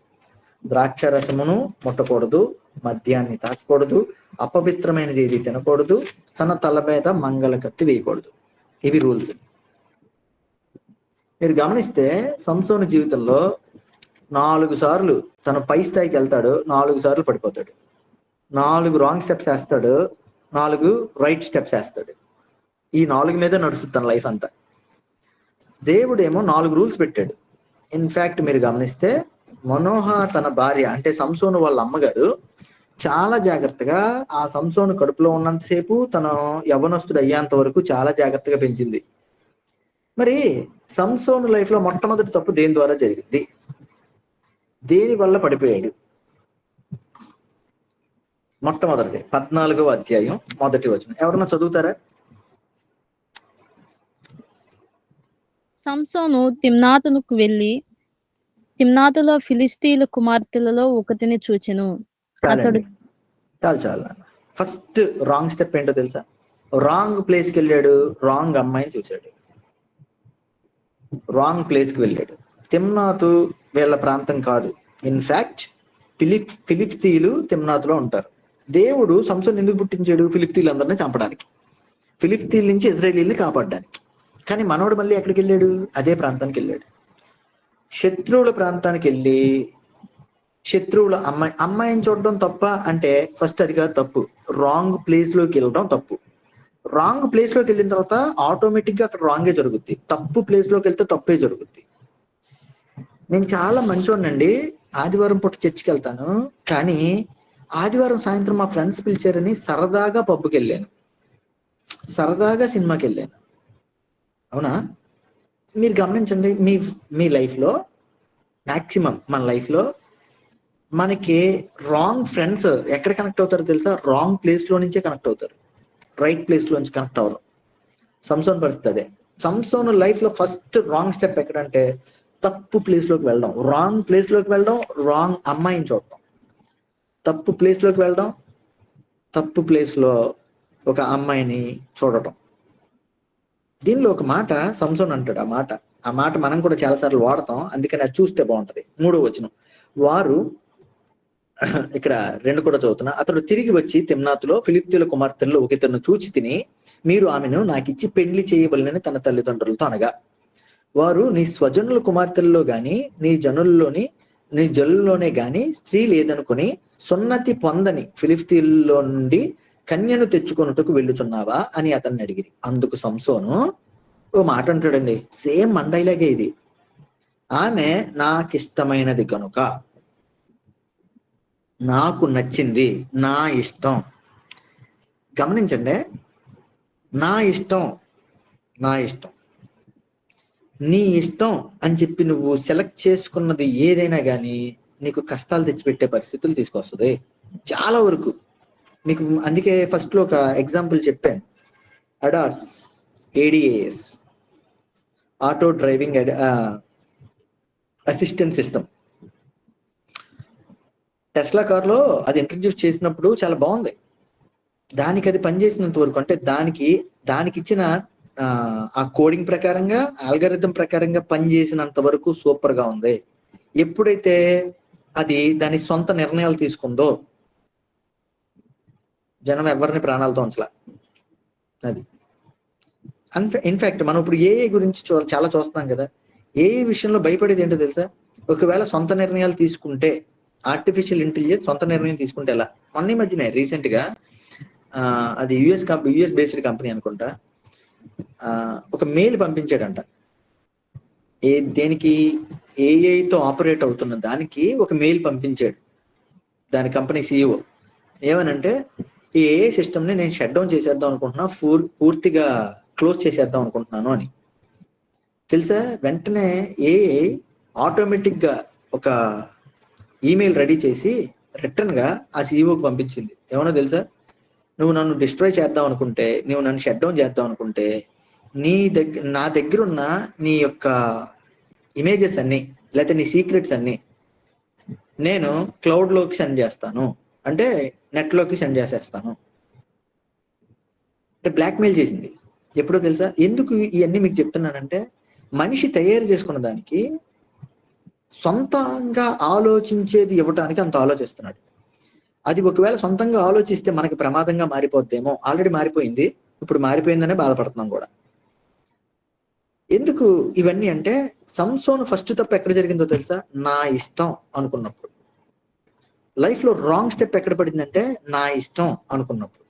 ద్రాక్షరసమును ముట్టకూడదు, మద్యాన్ని తాకూడదు, అపవిత్రమైనది ఏది తినకూడదు, తన తల మీద మంగళ కత్తి వేయకూడదు. ఇవి రూల్స్. మీరు గమనిస్తే సంసోను జీవితంలో 4 సార్లు తన పై స్థాయికి వెళ్తాడు, 4 సార్లు పడిపోతాడు. 4 రాంగ్ స్టెప్స్ వేస్తాడు, 4 రైట్ స్టెప్స్ వేస్తాడు. ఈ 4 మీద నడుస్తుంది తన లైఫ్ అంతా. దేవుడేమో 4 రూల్స్ పెట్టాడు. ఇన్ఫాక్ట్ మీరు గమనిస్తే మనోహ తన భార్య అంటే సంసోను వాళ్ళ అమ్మగారు చాలా జాగ్రత్తగా ఆ సంసోను కడుపులో ఉన్నంతసేపు, తను యవ్వనస్తుడు అయ్యేంత వరకు చాలా జాగ్రత్తగా పెంచింది. మరి సంసోను లైఫ్ లో మొట్టమొదటి తప్పు దేని ద్వారా జరిగింది? దేని వల్ల పడిపోయాడు? మొట్టమొదటి 14వ అధ్యాయం 1వ వచనం ఎవరన్నా చదువుతారా? సంసోను తిమ్నాతునకు వెళ్ళి తిమ్నాతులో ఫిలిస్తీన్ల కుమార్తెలలో ఒకటిని చూచెను. అతడు చాలు. ఫస్ట్ రాంగ్ స్టెప్ ఏంటో తెలుసా? రాంగ్ ప్లేస్కి వెళ్ళాడు, రాంగ్ అమ్మాయిని చూశాడు, రాంగ్ ప్లేస్కి వెళ్ళాడు. తిమ్నాతు వీళ్ళ ప్రాంతం కాదు. ఇన్ఫాక్ట్ ఫిలిప్తీలు తిమ్నాతులో ఉంటారు. దేవుడు సంసోను ఎందుకు పుట్టించాడు? ఫిలిప్తీలందరినీ చంపడానికి, ఫిలిప్తీల నుంచి ఇజ్రాయేలీని కాపాడడానికి. కానీ మనోడు మళ్ళీ ఎక్కడికి వెళ్ళాడు? అదే ప్రాంతానికి వెళ్ళాడు. శత్రువుల ప్రాంతానికి వెళ్ళి శత్రువుల అమ్మాయిని చూడడం తప్ప అంటే ఫస్ట్ అది కాదు తప్పు. రాంగ్ ప్లేస్ లోకి వెళ్ళడం తప్పు. రాంగ్ ప్లేస్ లోకి వెళ్ళిన తర్వాత ఆటోమేటిక్ గా అక్కడ రాంగే జరుగుద్ది. తప్పు ప్లేస్ లోకి వెళ్తే తప్పే జరుగుద్ది. నేను చాలా మంచోనండి, ఆదివారం పూట చర్చికి వెళ్తాను, కానీ ఆదివారం సాయంత్రం మా ఫ్రెండ్స్ పిలిచారని సరదాగా పబ్కి వెళ్ళాను, సరదాగా సినిమాకి వెళ్ళాను. అవునా? మీరు గమనించండి, మీ లైఫ్లో మ్యాక్సిమం మన లైఫ్లో మనకి రాంగ్ ఫ్రెండ్స్ ఎక్కడ కనెక్ట్ అవుతారో తెలుసా? రాంగ్ ప్లేస్లో నుంచే కనెక్ట్ అవుతారు, రైట్ ప్లేస్లో నుంచి కనెక్ట్ అవ్వరు. సంసోన్ పరిస్థితి అదే. సంసోన్ లైఫ్లో ఫస్ట్ రాంగ్ స్టెప్ ఎక్కడంటే తప్పు ప్లేస్లోకి వెళ్ళడం, రాంగ్ ప్లేస్లోకి వెళ్ళడం, రాంగ్ అమ్మాయిని చూడటం. తప్పు ప్లేస్లోకి వెళ్ళడం, తప్పు ప్లేస్లో ఒక అమ్మాయిని చూడటం. దీనిలో ఒక మాట సంసోన్ అంటాడు. ఆ మాట మనం కూడా చాలాసార్లు వాడతాం, అందుకని అది చూస్తే బాగుంటది. 3వ వచనం, వారు ఇక్కడ 2 కూడా చదువుతున్నా. అతడు తిరిగి వచ్చి తిమ్నాతులో ఫిలిష్తీయుల కుమార్తెల్లో ఒకతను చూచి తిని, మీరు ఆమెను నాకిచ్చి పెండ్లి చేయవలెనని తన తల్లిదండ్రులతో అనగా, వారు నీ స్వజనుల కుమార్తెల్లో గాని నీ జనుల్లోనే గాని స్త్రీ లేదనుకుని సున్నతి పొందని ఫిలిష్తీయుల్లో నుండి కన్యను తెచ్చుకొనుటకు వెళ్ళుచున్నావా అని అతన్ని అడిగిరి. అందుకు సంసోను ఓ మాట అంటాడండి, సేమ్ మండైలాగే ఇది. ఆమె నాకిష్టమైనది కనుక, నాకు నచ్చింది, నా ఇష్టం. గమనించండి, నా ఇష్టం నీ ఇష్టం అని చెప్పి నువ్వు సెలెక్ట్ చేసుకున్నది ఏదైనా కానీ నీకు కష్టాలు తెచ్చిపెట్టే పరిస్థితులు తీసుకొస్తుంది చాలా వరకు. మీకు అందుకే ఫస్ట్ లో ఒక ఎగ్జాంపుల్ చెప్పాను, అడార్స్, ADAS, auto driving assistant system. Tesla కార్లో అది ఇంట్రడ్యూస్ చేసినప్పుడు చాలా బాగుంది. దానికి అది పనిచేసినంత వరకు, అంటే దానికి ఇచ్చిన ఆ కోడింగ్ ప్రకారంగా, ఆల్గరిథం ప్రకారంగా పనిచేసినంత వరకు సూపర్ గా ఉంది. ఎప్పుడైతే అది దాని సొంత నిర్ణయాలు తీసుకుందో జనం ఎవరిని ప్రాణాలతో ఉంచలా. అది ఇన్ఫాక్ట్ మనం ఇప్పుడు ఏఐ గురించి చాలా చూస్తున్నాం కదా. ఏఐ విషయంలో భయపడేది ఏంటో తెలుసా? ఒకవేళ సొంత నిర్ణయాలు తీసుకుంటే, ఆర్టిఫిషియల్ ఇంటెలిజెన్స్ సొంత నిర్ణయం తీసుకుంటే ఎలా? మొన్న మధ్యనే రీసెంట్ గా అది యుఎస్ బేస్డ్ కంపెనీ అనుకుంటా, ఒక మెయిల్ పంపించాడంట. దేనికి? ఏఐతో ఆపరేట్ అవుతున్న దానికి ఒక మెయిల్ పంపించాడు దాని కంపెనీ CEO. ఏమనంటే, ఈ ఏఐ సిస్టమ్ని నేను షట్ డౌన్ చేసేద్దాం అనుకుంటున్నా, పూర్తిగా క్లోజ్ చేసేద్దాం అనుకుంటున్నాను అని. తెలుసా, వెంటనే ఏఐ ఆటోమేటిక్గా ఒక ఈమెయిల్ రెడీ చేసి రిటర్న్గా ఆ CEOకి పంపించింది. ఏమన్నా తెలుసా? నువ్వు నన్ను డిస్ట్రాయ్ చేద్దాం అనుకుంటే, నువ్వు నన్ను షట్ డౌన్ చేద్దాం అనుకుంటే, నా దగ్గర ఉన్న నీ యొక్క ఇమేజెస్ అన్ని, లేకపోతే నీ సీక్రెట్స్ అన్ని నేను క్లౌడ్లోకి సెండ్ చేస్తాను, అంటే నెట్లోకి సెండ్ చేసేస్తాను. అంటే బ్లాక్మెయిల్ చేసింది. ఎప్పుడో తెలుసా? ఎందుకు ఇవన్నీ మీకు చెప్తున్నానంటే, మనిషి తయారు చేసుకున్న దానికి సొంతంగా ఆలోచించేది ఇవ్వటానికి అంత ఆలోచిస్తున్నాడు. అది ఒకవేళ సొంతంగా ఆలోచిస్తే మనకి ప్రమాదంగా మారిపోద్దేమో. ఆల్రెడీ మారిపోయింది, ఇప్పుడు మారిపోయిందనే బాధపడుతున్నాం కూడా. ఎందుకు ఇవన్నీ అంటే, సంసోను ఫస్ట్ తప్పు ఎక్కడ జరిగిందో తెలుసా? నా ఇష్టం అనుకున్నప్పుడు. లైఫ్లో రాంగ్ స్టెప్ ఎక్కడ పడిందంటే, నా ఇష్టం అనుకున్నప్పుడు.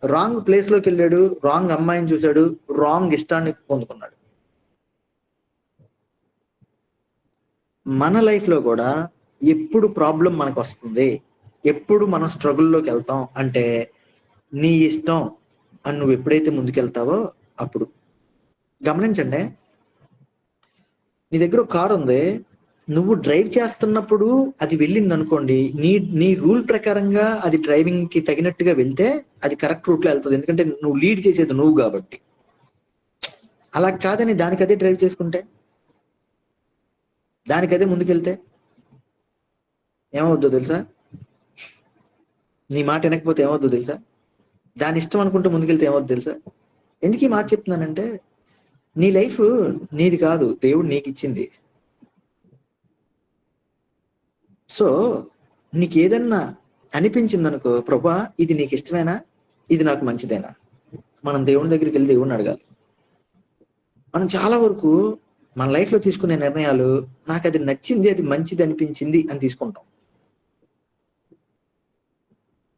రాంగ్ ప్లేస్లోకి వెళ్ళాడు, రాంగ్ అమ్మాయిని చూశాడు, రాంగ్ ఇష్టాన్ని పొందుకున్నాడు. మన లైఫ్లో కూడా ఎప్పుడు ప్రాబ్లం మనకు వస్తుంది, ఎప్పుడు మనం స్ట్రగుల్లోకి వెళ్తాం అంటే, నీ ఇష్టం అని నువ్వు ఎప్పుడైతే ముందుకెళ్తావో అప్పుడు. గమనించండి, నీ దగ్గర ఒక కారు ఉంది, నువ్వు డ్రైవ్ చేస్తున్నప్పుడు అది వెళ్ళింది అనుకోండి, నీ రూల్ ప్రకారంగా అది డ్రైవింగ్కి తగినట్టుగా వెళ్తే అది కరెక్ట్ రూట్లో వెళ్తుంది, ఎందుకంటే నువ్వు లీడ్ చేసేది నువ్వు కాబట్టి. అలా కాదని దానికదే డ్రైవ్ చేసుకుంటే, దానికదే ముందుకెళ్తే ఏమవుద్దో తెలుసా? నీ మాట వినకపోతే ఏమవుద్దో తెలుసా? దాని ఇష్టం అనుకుంటూ ముందుకెళ్తే ఏమవుద్దో తెలుసా? ఎందుకు ఈ మాట చెప్తున్నానంటే, నీ లైఫ్ నీది కాదు, దేవుడు నీకు ఇచ్చింది. సో నీకు ఏదన్నా అనిపించింది అనుకో, ప్రభా ఇది నీకు ఇష్టమేనా, ఇది నాకు మంచిదేనా, మనం దేవుని దగ్గరికి వెళ్ళి దేవుడిని అడగాలి. మనం చాలా వరకు మన లైఫ్లో తీసుకునే నిర్ణయాలు, నాకు అది నచ్చింది, అది మంచిది అనిపించింది అని తీసుకుంటాం.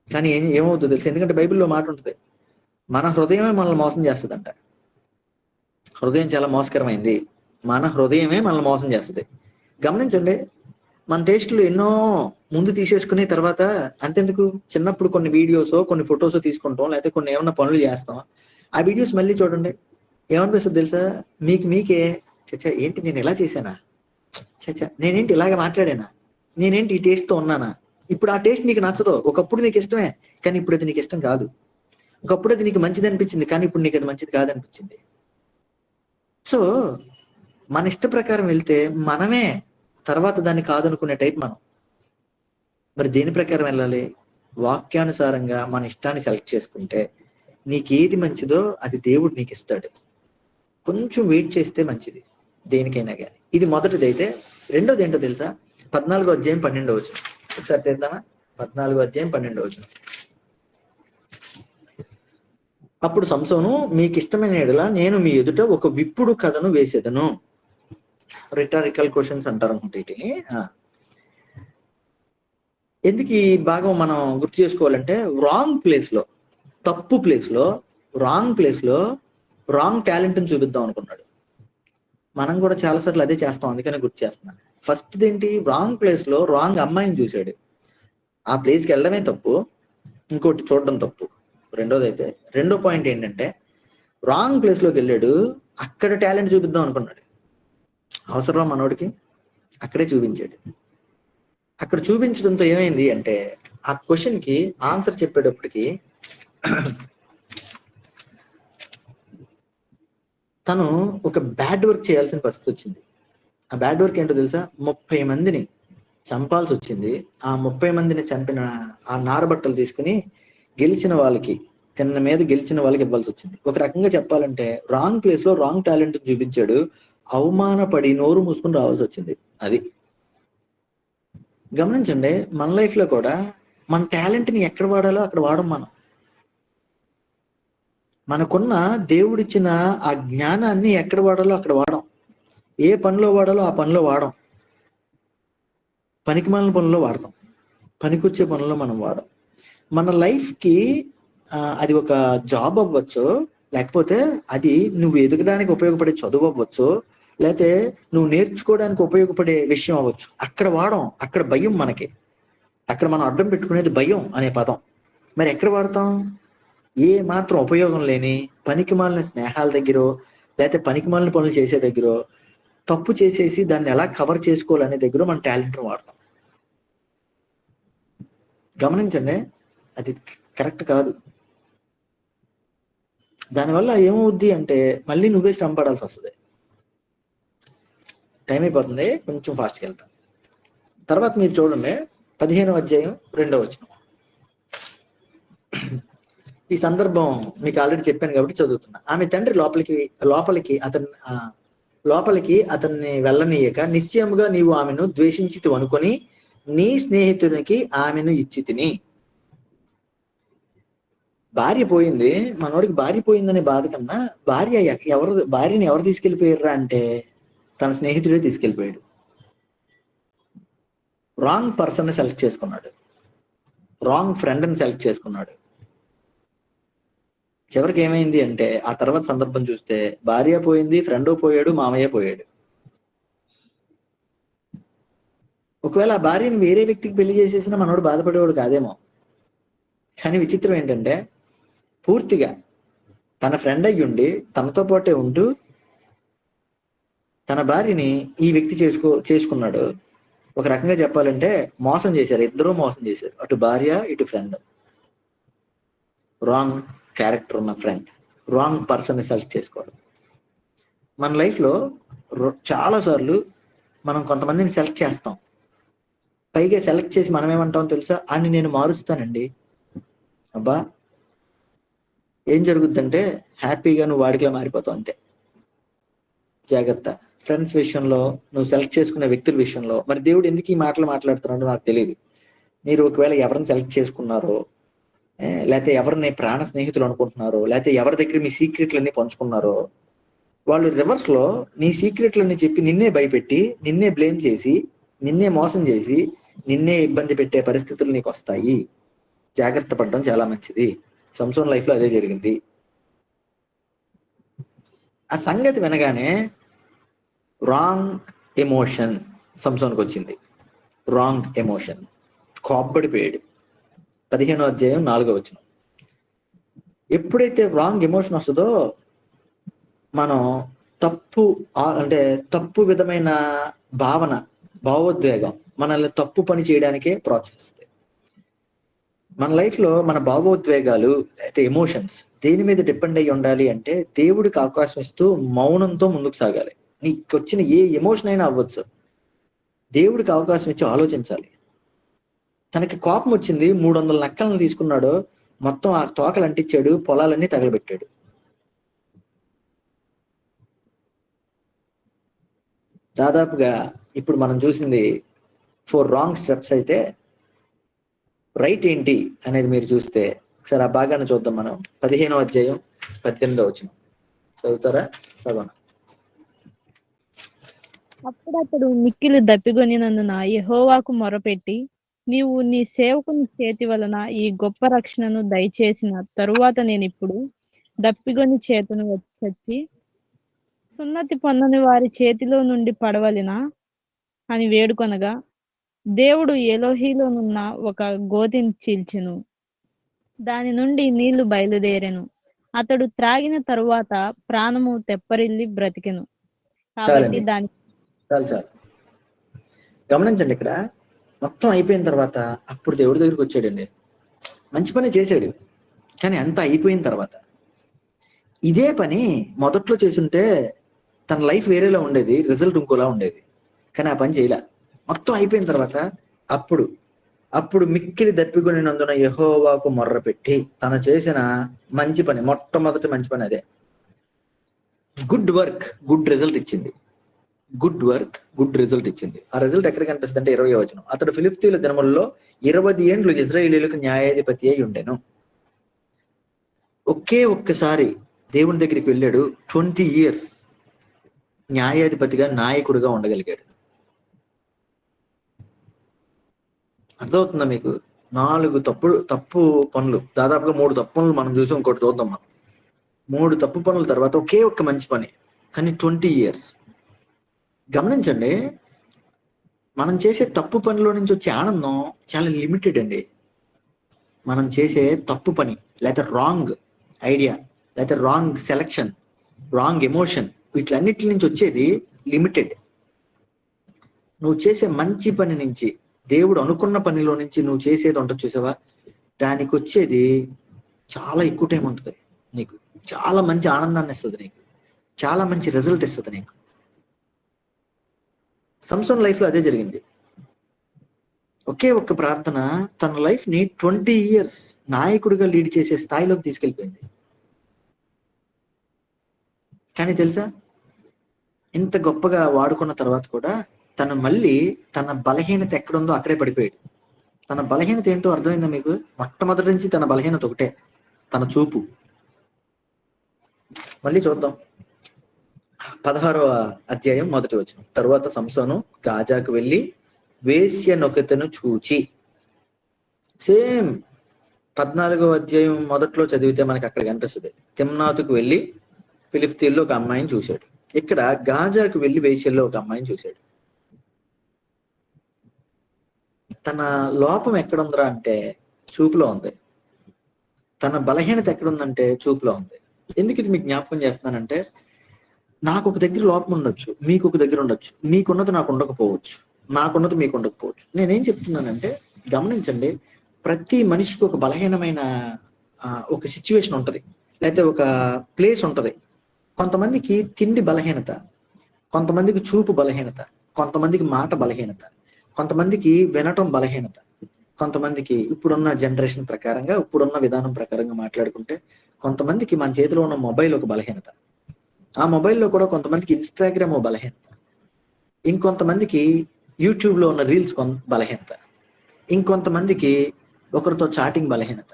కానీ ఏమవుతుందో తెలుసు? ఎందుకంటే బైబిల్లో మాట ఉంటుంది, మన హృదయమే మనల్ని మోసం చేస్తుందంట. హృదయం చాలా మోసకరమైంది, మన హృదయమే మనల్ని మోసం చేస్తుంది. గమనించండి, మన టేస్ట్లు ఎన్నో ముందు తీసేసుకునే తర్వాత అంతెందుకు, చిన్నప్పుడు కొన్ని వీడియోస్, కొన్ని ఫొటోస్ తీసుకుంటాం, లేకపోతే కొన్ని ఏమన్నా పనులు చేస్తాం. ఆ వీడియోస్ మళ్ళీ చూడండి, ఏమనిపిస్తుంది తెలుసా? మీకే చచ్చా ఏంటి నేను ఇలా చేశానా, చచ్చా నేనేంటి ఇలాగ మాట్లాడానా, నేనేంటి ఈ టేస్ట్తో ఉన్నానా, ఇప్పుడు ఆ టేస్ట్ నీకు నచ్చదు, ఒకప్పుడు నీకు ఇష్టమే కానీ ఇప్పుడు అది నీకు ఇష్టం కాదు, ఒకప్పుడు అది నీకు మంచిది అనిపించింది కానీ ఇప్పుడు నీకు అది మంచిది కాదనిపించింది. సో మన ఇష్ట ప్రకారం వెళ్తే మనమే తర్వాత దాన్ని కాదనుకునే టైప్ మనం. మరి దేని ప్రకారం వెళ్ళాలి? వాక్యానుసారంగా మన ఇష్టాన్ని సెలెక్ట్ చేసుకుంటే నీకేది మంచిదో అది దేవుడు నీకు ఇస్తాడు. కొంచెం వెయిట్ చేస్తే మంచిది దేనికైనా కానీ. ఇది మొదటిది. అయితే రెండోది ఏంటో తెలుసా? 14వ అధ్యాయం 12వ వచనం ఒకసారి తెద్దామా? 14వ అధ్యాయం 12వ వచనం. అప్పుడు సంసోను, మీకు ఇష్టమైన యెడల నేను మీ ఎదుట ఒక విప్పుడు కథను వేసేదను. రిటారికల్ క్వశ్చన్స్ అంటారు అనుకుంటే వీటిని. ఎందుకు ఈ భాగం మనం గుర్తు చేసుకోవాలంటే, రాంగ్ ప్లేస్ లో, తప్పు ప్లేస్ లో, రాంగ్ ప్లేస్ లో రాంగ్ టాలెంట్ని చూపిద్దాం అనుకున్నాడు. మనం కూడా చాలాసార్లు అదే చేస్తాం, అందుకనే గుర్తు చేస్తున్నాను. ఫస్ట్ ఏంటి? రాంగ్ ప్లేస్ లో రాంగ్ అమ్మాయిని చూశాడు. ఆ ప్లేస్కి వెళ్ళడమే తప్పు, ఇంకోటి చూడడం తప్పు. రెండో పాయింట్ ఏంటంటే, రాంగ్ ప్లేస్ లోకి వెళ్ళాడు, అక్కడ టాలెంట్ చూపిద్దాం అనుకున్నాడు. అవసరం మనోడికి? అక్కడే చూపించాడు. అక్కడ చూపించడంతో ఏమైంది అంటే, ఆ క్వశ్చన్ కి ఆన్సర్ చెప్పేటప్పటికి తను ఒక బ్యాడ్ వర్క్ చేయాల్సిన పరిస్థితి వచ్చింది. ఆ బ్యాడ్ వర్క్ ఏంటో తెలుసా? 30 మందిని చంపాల్సి వచ్చింది. ఆ 30 మందిని చంపిన ఆ నారబట్టలు తీసుకుని గెలిచిన వాళ్ళకి, తిన్న మీద గెలిచిన వాళ్ళకి ఇవ్వాల్సి వచ్చింది. ఒక రకంగా చెప్పాలంటే రాంగ్ ప్లేస్ లో రాంగ్ టాలెంట్ చూపించాడు, అవమానపడి నోరు మూసుకుని రావాల్సి వచ్చింది. అది గమనించండి. మన లైఫ్ లో కూడా మన టాలెంట్ని ఎక్కడ వాడాలో అక్కడ వాడం మనం. మనకున్న దేవుడిచ్చిన ఆ జ్ఞానాన్ని ఎక్కడ వాడాలో అక్కడ వాడం. ఏ పనిలో వాడాలో ఆ పనిలో వాడం. పనికిమాలిన పనుల్లో వాడతాం, పనికొచ్చే పనుల్లో మనం వాడం. మన లైఫ్కి అది ఒక జాబ్ అవ్వచ్చు, లేకపోతే అది నువ్వు ఎదగడానికి ఉపయోగపడే చదువు అవ్వచ్చు, లేకపోతే నువ్వు నేర్చుకోవడానికి ఉపయోగపడే విషయం అవ్వచ్చు. అక్కడ వాడం. అక్కడ భయం మనకి. అక్కడ మనం అడ్డం పెట్టుకునేది భయం అనే పదం. మరి ఎక్కడ వాడతాం? ఏ మాత్రం ఉపయోగం లేని పనికిమాలిన స్నేహాల దగ్గర, లేకపోతే పనికిమాలిన పనులు చేసే దగ్గర, తప్పు చేసేసి దాన్ని ఎలా కవర్ చేసుకోవాలనే దగ్గర మన టాలెంట్ వాడతాం. గమనించండి, అది కరెక్ట్ కాదు. దానివల్ల ఏమవుద్ది అంటే మళ్ళీ నువ్వే శ్రమ పడాల్సి వస్తుంది. టైం అయిపోతుంది, కొంచెం ఫాస్ట్గా వెళ్తాం. తర్వాత మీరు చూడండి 15వ అధ్యాయం 2వ వచనం. ఈ సందర్భం మీకు ఆల్రెడీ చెప్పాను కాబట్టి చదువుతున్నా. ఆమె తండ్రి లోపలికి అతన్ని వెళ్ళనీయక, నిశ్చయముగా నీవు ఆమెను ద్వేషించితివి అనుకొని నీ స్నేహితునికి ఆమెను ఇచ్చి తిని. భార్య పోయింది, మనోడికి భార్య పోయిందనే బాధ కన్నా భార్యని ఎవరు తీసుకెళ్ళిపోయారా అంటే తన స్నేహితుడే తీసుకెళ్ళిపోయాడు. రాంగ్ పర్సన్ సెలెక్ట్ చేసుకున్నాడు, రాంగ్ ఫ్రెండ్ని సెలెక్ట్ చేసుకున్నాడు. చివరికి ఏమైంది అంటే ఆ తర్వాత సందర్భం చూస్తే భార్య పోయింది, ఫ్రెండ్ పోయాడు, మామయ్య పోయాడు. ఒకవేళ ఆ భార్యని వేరే వ్యక్తికి పెళ్లి చేసేసినా మనోడు బాధపడేవాడు కాదేమో. కానీ విచిత్రం ఏంటంటే పూర్తిగా తన ఫ్రెండ్ అయ్యుండి తనతో పాటే ఉంటూ తన భార్యని ఈ వ్యక్తి చేసుకున్నాడు. ఒక రకంగా చెప్పాలంటే మోసం చేశారు, ఇద్దరూ మోసం చేశారు. అటు భార్య, ఇటు ఫ్రెండ్. రాంగ్ క్యారెక్టర్ ఉన్న ఫ్రెండ్, రాంగ్ పర్సన్ని సెలెక్ట్ చేసుకోవడం. మన లైఫ్లో చాలాసార్లు మనం కొంతమందిని సెలెక్ట్ చేస్తాం. పైగా సెలెక్ట్ చేసి మనం ఏమంటాం తెలుసా? అని నేను మారుస్తానండి. అబ్బా, ఏం జరుగుద్దంటే హ్యాపీగా నువ్వు వాడికిలా మారిపోతావు అంతే. జాగ్రత్త. ఫ్రెండ్స్ విషయంలో, నువ్వు సెలెక్ట్ చేసుకునే వ్యక్తుల విషయంలో మరి దేవుడు ఎందుకు ఈ మాటలు మాట్లాడుతున్నాడో నాకు తెలియదు. మీరు ఒకవేళ ఎవరిని సెలెక్ట్ చేసుకున్నారో, లేకపోతే ఎవరిని ప్రాణ స్నేహితులు అనుకుంటున్నారో, లేకపోతే ఎవరి దగ్గర మీ సీక్రెట్లన్నీ పంచుకున్నారో, వాళ్ళు రివర్స్ లో నీ సీక్రెట్లన్నీ చెప్పి నిన్నే భయపెట్టి, నిన్నే బ్లేమ్ చేసి, నిన్నే మోసం చేసి, నిన్నే ఇబ్బంది పెట్టే పరిస్థితులు నీకు వస్తాయి. జాగ్రత్త పడడం చాలా మంచిది. సంసోన్ లైఫ్ లో అదే జరిగింది. ఆ సంగతి వినగానే రాంగ్ ఎమోషన్ సంసోన్కి వచ్చింది. రాంగ్ ఎమోషన్, కోప్పడిపోయాడు. 15వ అధ్యాయం 4వ వచనం. ఎప్పుడైతే రాంగ్ ఎమోషన్ వస్తుందో మనం అంటే తప్పు విధమైన భావోద్వేగం మనల్ని తప్పు పని చేయడానికే ప్రోత్సహిస్తుంది. మన లైఫ్ లో మన భావోద్వేగాలు అయితే ఎమోషన్స్ దేని మీద డిపెండ్ అయ్యి ఉండాలి అంటే దేవుడికి అవకాశం ఇస్తూ మౌనంతో ముందుకు సాగాలి. నీకు వచ్చిన ఏ ఎమోషన్ అయినా అవ్వచ్చు, దేవుడికి అవకాశం ఇచ్చి ఆలోచించాలి. తనకి కోపం వచ్చింది, 300 నక్కలను తీసుకున్నాడు, మొత్తం ఆ తోకలు అంటించాడు, పొలాలన్నీ తగలబెట్టాడు. దాదాపుగా ఇప్పుడు మనం చూసింది 4 రాంగ్ స్టెప్స్ అయితే రైట్ ఏంటి అనేది మీరు చూస్తే ఒకసారి ఆ భాగాన్ని చూద్దాం. మనం 15వ అధ్యాయం 18వ వచనం చదువుతారా? చదవన. అప్పుడు అతడు మిక్కిలి దప్పిగొనినందున యెహోవాకు మొరపెట్టి, నీవు నీ సేవకుని చేతి వలన ఈ గొప్ప రక్షణను దయచేసిన తరువాత నేనిప్పుడు దప్పిగొని చేతను చచ్చి సున్నతి పొందని వారి చేతిలో నుండి పడవలెనా అని వేడుకొనగా, దేవుడు ఎలోహీలోనున్న ఒక గోతిని చీల్చెను. దాని నుండి నీళ్లు బయలుదేరెను. అతడు త్రాగిన తరువాత ప్రాణము తెప్పరిల్లి బ్రతికెను. కాబట్టి చాలండి, దాని చాలు. గమనించండి, ఇక్కడ మొత్తం అయిపోయిన తర్వాత అప్పుడు దేవుడి దగ్గరికి వచ్చాడండి. మంచి పని చేశాడు, కానీ అంత అయిపోయిన తర్వాత ఇదే పని మొదట్లో చేసుంటే తన లైఫ్ వేరేలా ఉండేది, రిజల్ట్ ఇంకోలా ఉండేది. కానీ ఆ పని చేయలే. మొత్తం అయిపోయిన తర్వాత అప్పుడు మిక్కిలి దప్పికొనినందున యెహోవాకు మొర్రపెట్టి తను చేసిన మంచి పని, మొట్టమొదటి మంచి పని అదే. గుడ్ వర్క్ గుడ్ రిజల్ట్ ఇచ్చింది. గుడ్ వర్క్ గుడ్ రిజల్ట్ ఇచ్చింది. ఆ రిజల్ట్ ఎక్కడ కనిపిస్తుంది అంటే 20వ వచనం. అతడు ఫిలిష్తీయుల దినములలో 20 ఏండ్లు ఇశ్రాయేలీయులకు న్యాయాధిపతి అయి ఉండెను. ఒక్కసారి దేవుని దగ్గరికి వెళ్ళాడు, 20 years న్యాయాధిపతిగా నాయకుడిగా ఉండగలిగాడు. అర్థమవుతుందా మీకు? 4 తప్పు పనులు, దాదాపుగా 3 తప్పు పనులు మనం చూసి ఇంకోటి చూద్దాం. మనం 3 తప్పు పనుల తర్వాత ఒక్క మంచి పని, కానీ 20 years. గమనించండి, మనం చేసే తప్పు పనిలో నుంచి వచ్చే ఆనందం చాలా లిమిటెడ్ అండి. మనం చేసే తప్పు పని లేదా రాంగ్ ఐడియా లేదా రాంగ్ సెలక్షన్, రాంగ్ ఎమోషన్, వీటిలన్నిటి నుంచి వచ్చేది లిమిటెడ్. నువ్వు చేసే మంచి పని నుంచి, దేవుడు అనుకున్న పనిలో నుంచి నువ్వు చేసేది ఉంటుంది చూసావా, దానికి వచ్చేది చాలా ఎక్కువ టైం ఉంటుంది. నీకు చాలా మంచి ఆనందాన్ని ఇస్తుంది, నీకు చాలా మంచి రిజల్ట్ ఇస్తుంది. నీకు సంసోన్ లైఫ్ లో అదే జరిగింది. ఒక్క ప్రార్థన తన లైఫ్ ని 20 years నాయకుడిగా లీడ్ చేసే స్థాయిలోకి తీసుకెళ్ళిపోయింది. కానీ తెలుసా, ఇంత గొప్పగా వాడుకున్న తర్వాత కూడా తను మళ్ళీ తన బలహీనత ఎక్కడుందో అక్కడే పడిపోయాడు. తన బలహీనత ఏంటో అర్థమైందా మీకు? మొట్టమొదటి నుంచి తన బలహీనత ఒకటే, తన చూపు. మళ్ళీ చూద్దాం 16వ అధ్యాయం 1వ వచనం. తరువాత సంసోను గాజాకు వెళ్ళి వేశ్యనొకతెను చూచి, సేమ్ 14వ అధ్యాయం మొదట్లో చదివితే మనకి అక్కడ కనిపిస్తుంది. తిమ్నాతుకు వెళ్ళి ఫిలిష్తీయుల్లో ఒక అమ్మాయిని చూశాడు. ఇక్కడ గాజాకు వెళ్ళి వేశ్యల్లో ఒక అమ్మాయిని చూశాడు. తన లోపం ఎక్కడుందిరా అంటే చూపులో ఉంది. తన బలహీనత ఎక్కడుందంటే చూపులో ఉంది. ఎందుకు ఇది మీకు జ్ఞాపకం చేస్తున్నానంటే, నాకు ఒక దగ్గర లోపం ఉండొచ్చు, మీకు ఒక దగ్గర ఉండొచ్చు, మీకున్నది నాకు ఉండకపోవచ్చు, నాకున్నది మీకు ఉండకపోవచ్చు. నేనేం చెప్తున్నానంటే, గమనించండి, ప్రతి మనిషికి ఒక బలహీనమైన ఒక సిచ్యువేషన్ ఉంటుంది, లేకపోతే ఒక ప్లేస్ ఉంటుంది. కొంతమందికి తిండి బలహీనత, కొంతమందికి చూపు బలహీనత, కొంతమందికి మాట బలహీనత, కొంతమందికి వినటం బలహీనత, కొంతమందికి ఇప్పుడున్న జనరేషన్ ప్రకారంగా, ఇప్పుడున్న విధానం ప్రకారంగా మాట్లాడుకుంటే కొంతమందికి మన చేతిలో ఉన్న మొబైల్ ఒక బలహీనత. ఆ మొబైల్లో కూడా కొంతమందికి ఇన్స్టాగ్రామ్ ఒక బలహీనత, ఇంకొంతమందికి యూట్యూబ్లో ఉన్న రీల్స్ బలహీనత, ఇంకొంతమందికి ఒకరితో చాటింగ్ బలహీనత,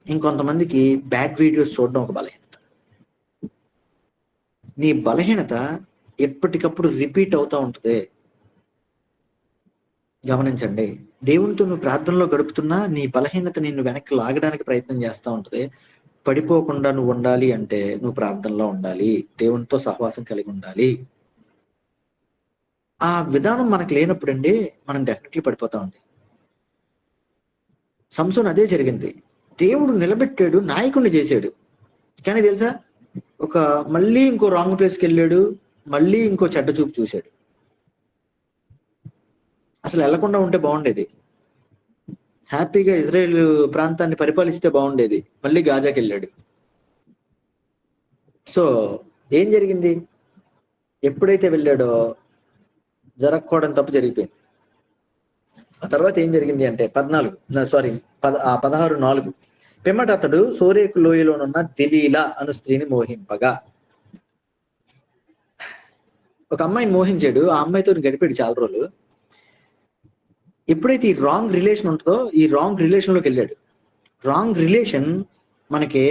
ఇంకొంతమందికి బ్యాడ్ వీడియోస్ చూడడం ఒక బలహీనత. నీ బలహీనత ఎప్పటికప్పుడు రిపీట్ అవుతూ ఉంటుంది. గమనించండి, దేవునితో నువ్వు ప్రార్థనలో గడుపుతున్నా నీ బలహీనత నిన్ను వెనక్కి లాగడానికి ప్రయత్నం చేస్తూ ఉంటుంది. పడిపోకుండా నువ్వు ఉండాలి అంటే నువ్వు ప్రార్థనలో ఉండాలి, దేవునితో సహవాసం కలిగి ఉండాలి. ఆ విధానం మనకు లేనప్పుడు అండి మనం డెఫినెట్లీ పడిపోతామండి. సంసోన్ అదే జరిగింది. దేవుడు నిలబెట్టాడు, నాయకుడిని చేశాడు. కానీ తెలుసా, మళ్ళీ ఇంకో రాంగ్ ప్లేస్కి వెళ్ళాడు, మళ్ళీ ఇంకో చెడ్డ చూపు చూశాడు. అసలు వెళ్లకుండా ఉంటే బాగుండేది, హ్యాపీగా ఇజ్రాయెల్ ప్రాంతాన్ని పరిపాలిస్తే బాగుండేది. మళ్ళీ గాజాకి వెళ్ళాడు. సో ఏం జరిగింది? ఎప్పుడైతే వెళ్ళాడో జరగకూడని తప్పు జరిగిపోయింది. ఆ తర్వాత ఏం జరిగింది అంటే 16:4 పిమ్మట అతడు సోరేకు లోయలోనున్న దెలీలా అను స్త్రీని మోహింపగా. ఒక అమ్మాయిని మోహించాడు, ఆ అమ్మాయితో గడిపాడు చాలా రోజులు. ఎప్పుడైతే ఈ రాంగ్ రిలేషన్ ఉంటుందో ఈ రాంగ్ రిలేషన్ లోకి వెళ్ళాడు. రాంగ్ రిలేషన్ మనకి